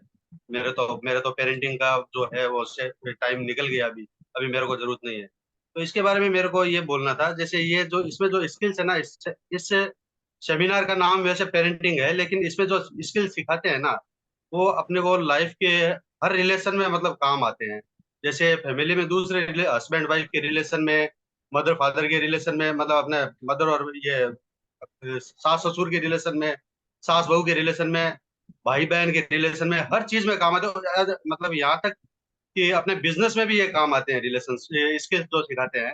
मेरे तो पेरेंटिंग का जो है वो टाइम निकल गया, अभी अभी मेरे को जरूरत नहीं है। तो इसके बारे में मेरे को ये बोलना था। जैसे ये जो इसमें जो स्किल्स है ना, इस सेमिनार का नाम वैसे पेरेंटिंग है, लेकिन इसमें जो स्किल सिखाते हैं ना, वो अपने को लाइफ के हर रिलेशन में मतलब काम आते हैं। जैसे फैमिली में दूसरे हस्बैंड वाइफ के रिलेशन में, मदर फादर के रिलेशन में, मतलब अपने मदर और ये सास ससुर के रिलेशन में, सास बहू के रिलेशन में, भाई बहन के रिलेशन में, हर चीज में काम आते हैं। मतलब यहाँ तक कि अपने बिजनेस में भी ये काम आते हैं, रिलेशन स्किल्स जो सिखाते हैं।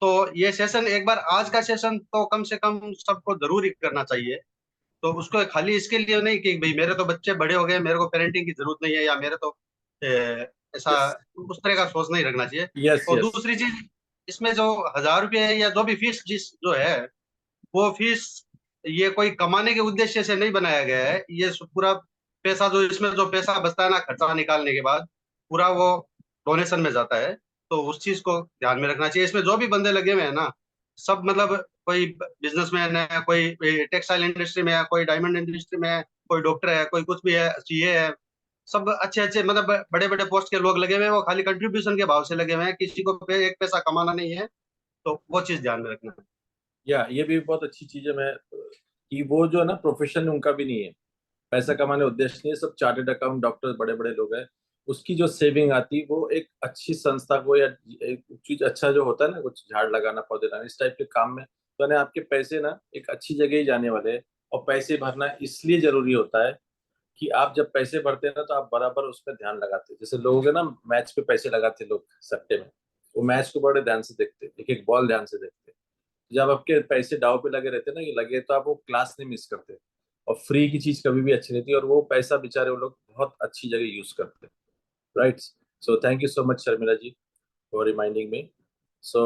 तो ये सेशन एक बार, आज का सेशन तो कम से कम सबको जरूर करना चाहिए। तो उसको खाली इसके लिए नहीं कि भाई मेरे तो बच्चे बड़े हो गए, मेरे को पेरेंटिंग की जरूरत नहीं है, या मेरे तो ऐसा उस तरह का सोच नहीं रखना चाहिए। यस और यस दूसरी चीज, इसमें जो 1,000 रुपये या जो भी फीस जिस जो है, वो फीस ये कोई कमाने के उद्देश्य से नहीं बनाया गया है। ये पूरा पैसा जो इसमें जो पैसा बचता है ना खर्चा निकालने के बाद, पूरा वो डोनेशन में जाता है। तो उस चीज को ध्यान में रखना चाहिए। इसमें जो भी बंदे लगे हुए हैं ना, सब मतलब कोई बिजनेसमैन है, कोई टेक्सटाइल इंडस्ट्री में है, कोई डायमंड इंडस्ट्री में है, कोई डॉक्टर है, कोई कुछ भी है, सीए है, सब अच्छे अच्छे मतलब बड़े बड़े पोस्ट के लोग लगे हुए हैं। वो खाली कंट्रीब्यूशन के भाव से लगे हुए हैं, किसी को एक पैसा कमाना नहीं है। तो वो चीज ध्यान में रखना है। या ये भी बहुत अच्छी चीज है। मैं कि वो जो है ना प्रोफेशन उनका भी नहीं है, पैसा कमाने उद्देश्य नहीं है, सब चार्टर्ड अकाउंट डॉक्टर बड़े बड़े लोग हैं। उसकी जो सेविंग आती वो एक अच्छी संस्था को या एक चीज अच्छा जो होता है ना, कुछ झाड़ लगाना पौधे लगाना इस टाइप के काम में, तो ना आपके पैसे ना एक अच्छी जगह ही जाने वाले हैं। और पैसे भरना इसलिए जरूरी होता है कि आप जब पैसे भरते हैं ना तो आप बराबर उसमें ध्यान लगाते हैं। जैसे लोग है ना मैच पे पैसे लगाते हैं लोग सट्टे में, वो मैच को बड़े ध्यान से देखते हैं, एक एक बॉल ध्यान से देखते हैं। जब आपके पैसे दाव पे लगे रहते हैं ना, ये लगे तो आप वो क्लास नहीं मिस करते। और फ्री की चीज कभी भी अच्छी रहती है, और वो पैसा बेचारे वो लोग बहुत अच्छी जगह यूज करते हैं। Right. So thank you so much Sharmila ji for reminding me. So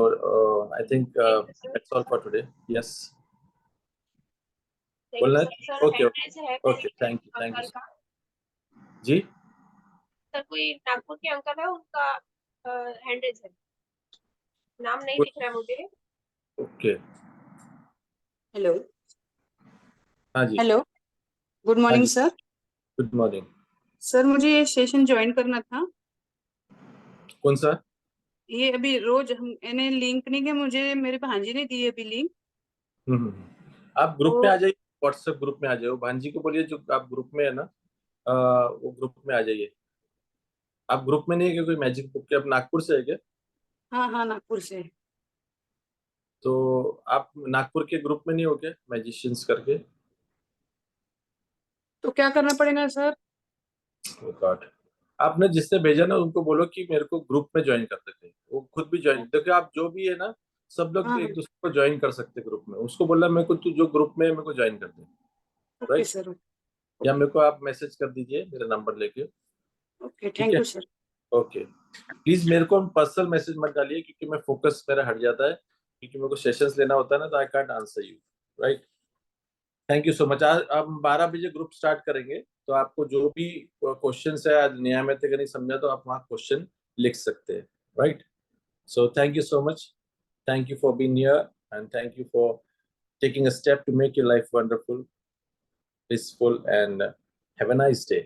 I think thank you sir. That's all for today. Yes, thank you बोलना सर। है? सर ओके हैंड रेज है ओके, कोई थैंक यू अंकल का? जी। Sir कोई नागपुर के uncle है, उनका हैंड रेज है, नाम नहीं दिख रहा है मुझे। Okay, hello. हाँ जी, हेलो, गुड हाँ मॉर्निंग जी, सर। Good morning. सर मुझे ये सेशन ज्वाइन करना था। कौन सा? ये अभी रोज हम मैंने लिंक नहीं किया, मुझे मेरे भांजी ने दी है अभी लिंक। आप ग्रुप में आ तो जाइए, व्हाट्सएप ग्रुप में आ जाओ, भांजी को बोलिए जो आप ग्रुप में है ना, वो ग्रुप में आ जाइए। आप ग्रुप में नहीं है क्या? कोई मैजिक बुक के आप नागपुर से है क्या? हाँ हाँ, नागपुर से। तो आप नागपुर के ग्रुप में नहीं हो क्या, मैजिशियंस करके? तो क्या करना पड़ेगा सर? ओ गॉड। आपने जिससे भेजा ना उनको बोलो कि मेरे को ग्रुप में ज्वाइन कर देते हैं, वो खुद भी ज्वाइन। देखो आप जो भी है ना, सब लोग हाँ एक हाँ, दूसरे को ज्वाइन कर सकते हैं ग्रुप में। उसको बोलना मेरे को तू जो ग्रुप में है मेरे को ज्वाइन कर दे। Okay right. सर। या मेरे को आप मैसेज कर दीजिए मेरा नंबर लेके। ओके, ठीक थैंक है, यू सर। ओके। प्लीज मेरे को पर्सनल मैसेज मत डालिए, क्योंकि मैं फोकस मेरा हट जाता है, क्योंकि मेरे को सेशंस लेना होता है ना, तो I can't answer you. Right. Thank you so much. आज हम 12 बजे ग्रुप स्टार्ट करेंगे, तो आपको जो भी क्वेश्चन है, आज नियामत का नहीं समझा तो आप वहाँ क्वेश्चन लिख सकते हैं। Right. So thank you so much, thank you for being here, and thank you for taking a step to make your life wonderful, peaceful, and have a nice day.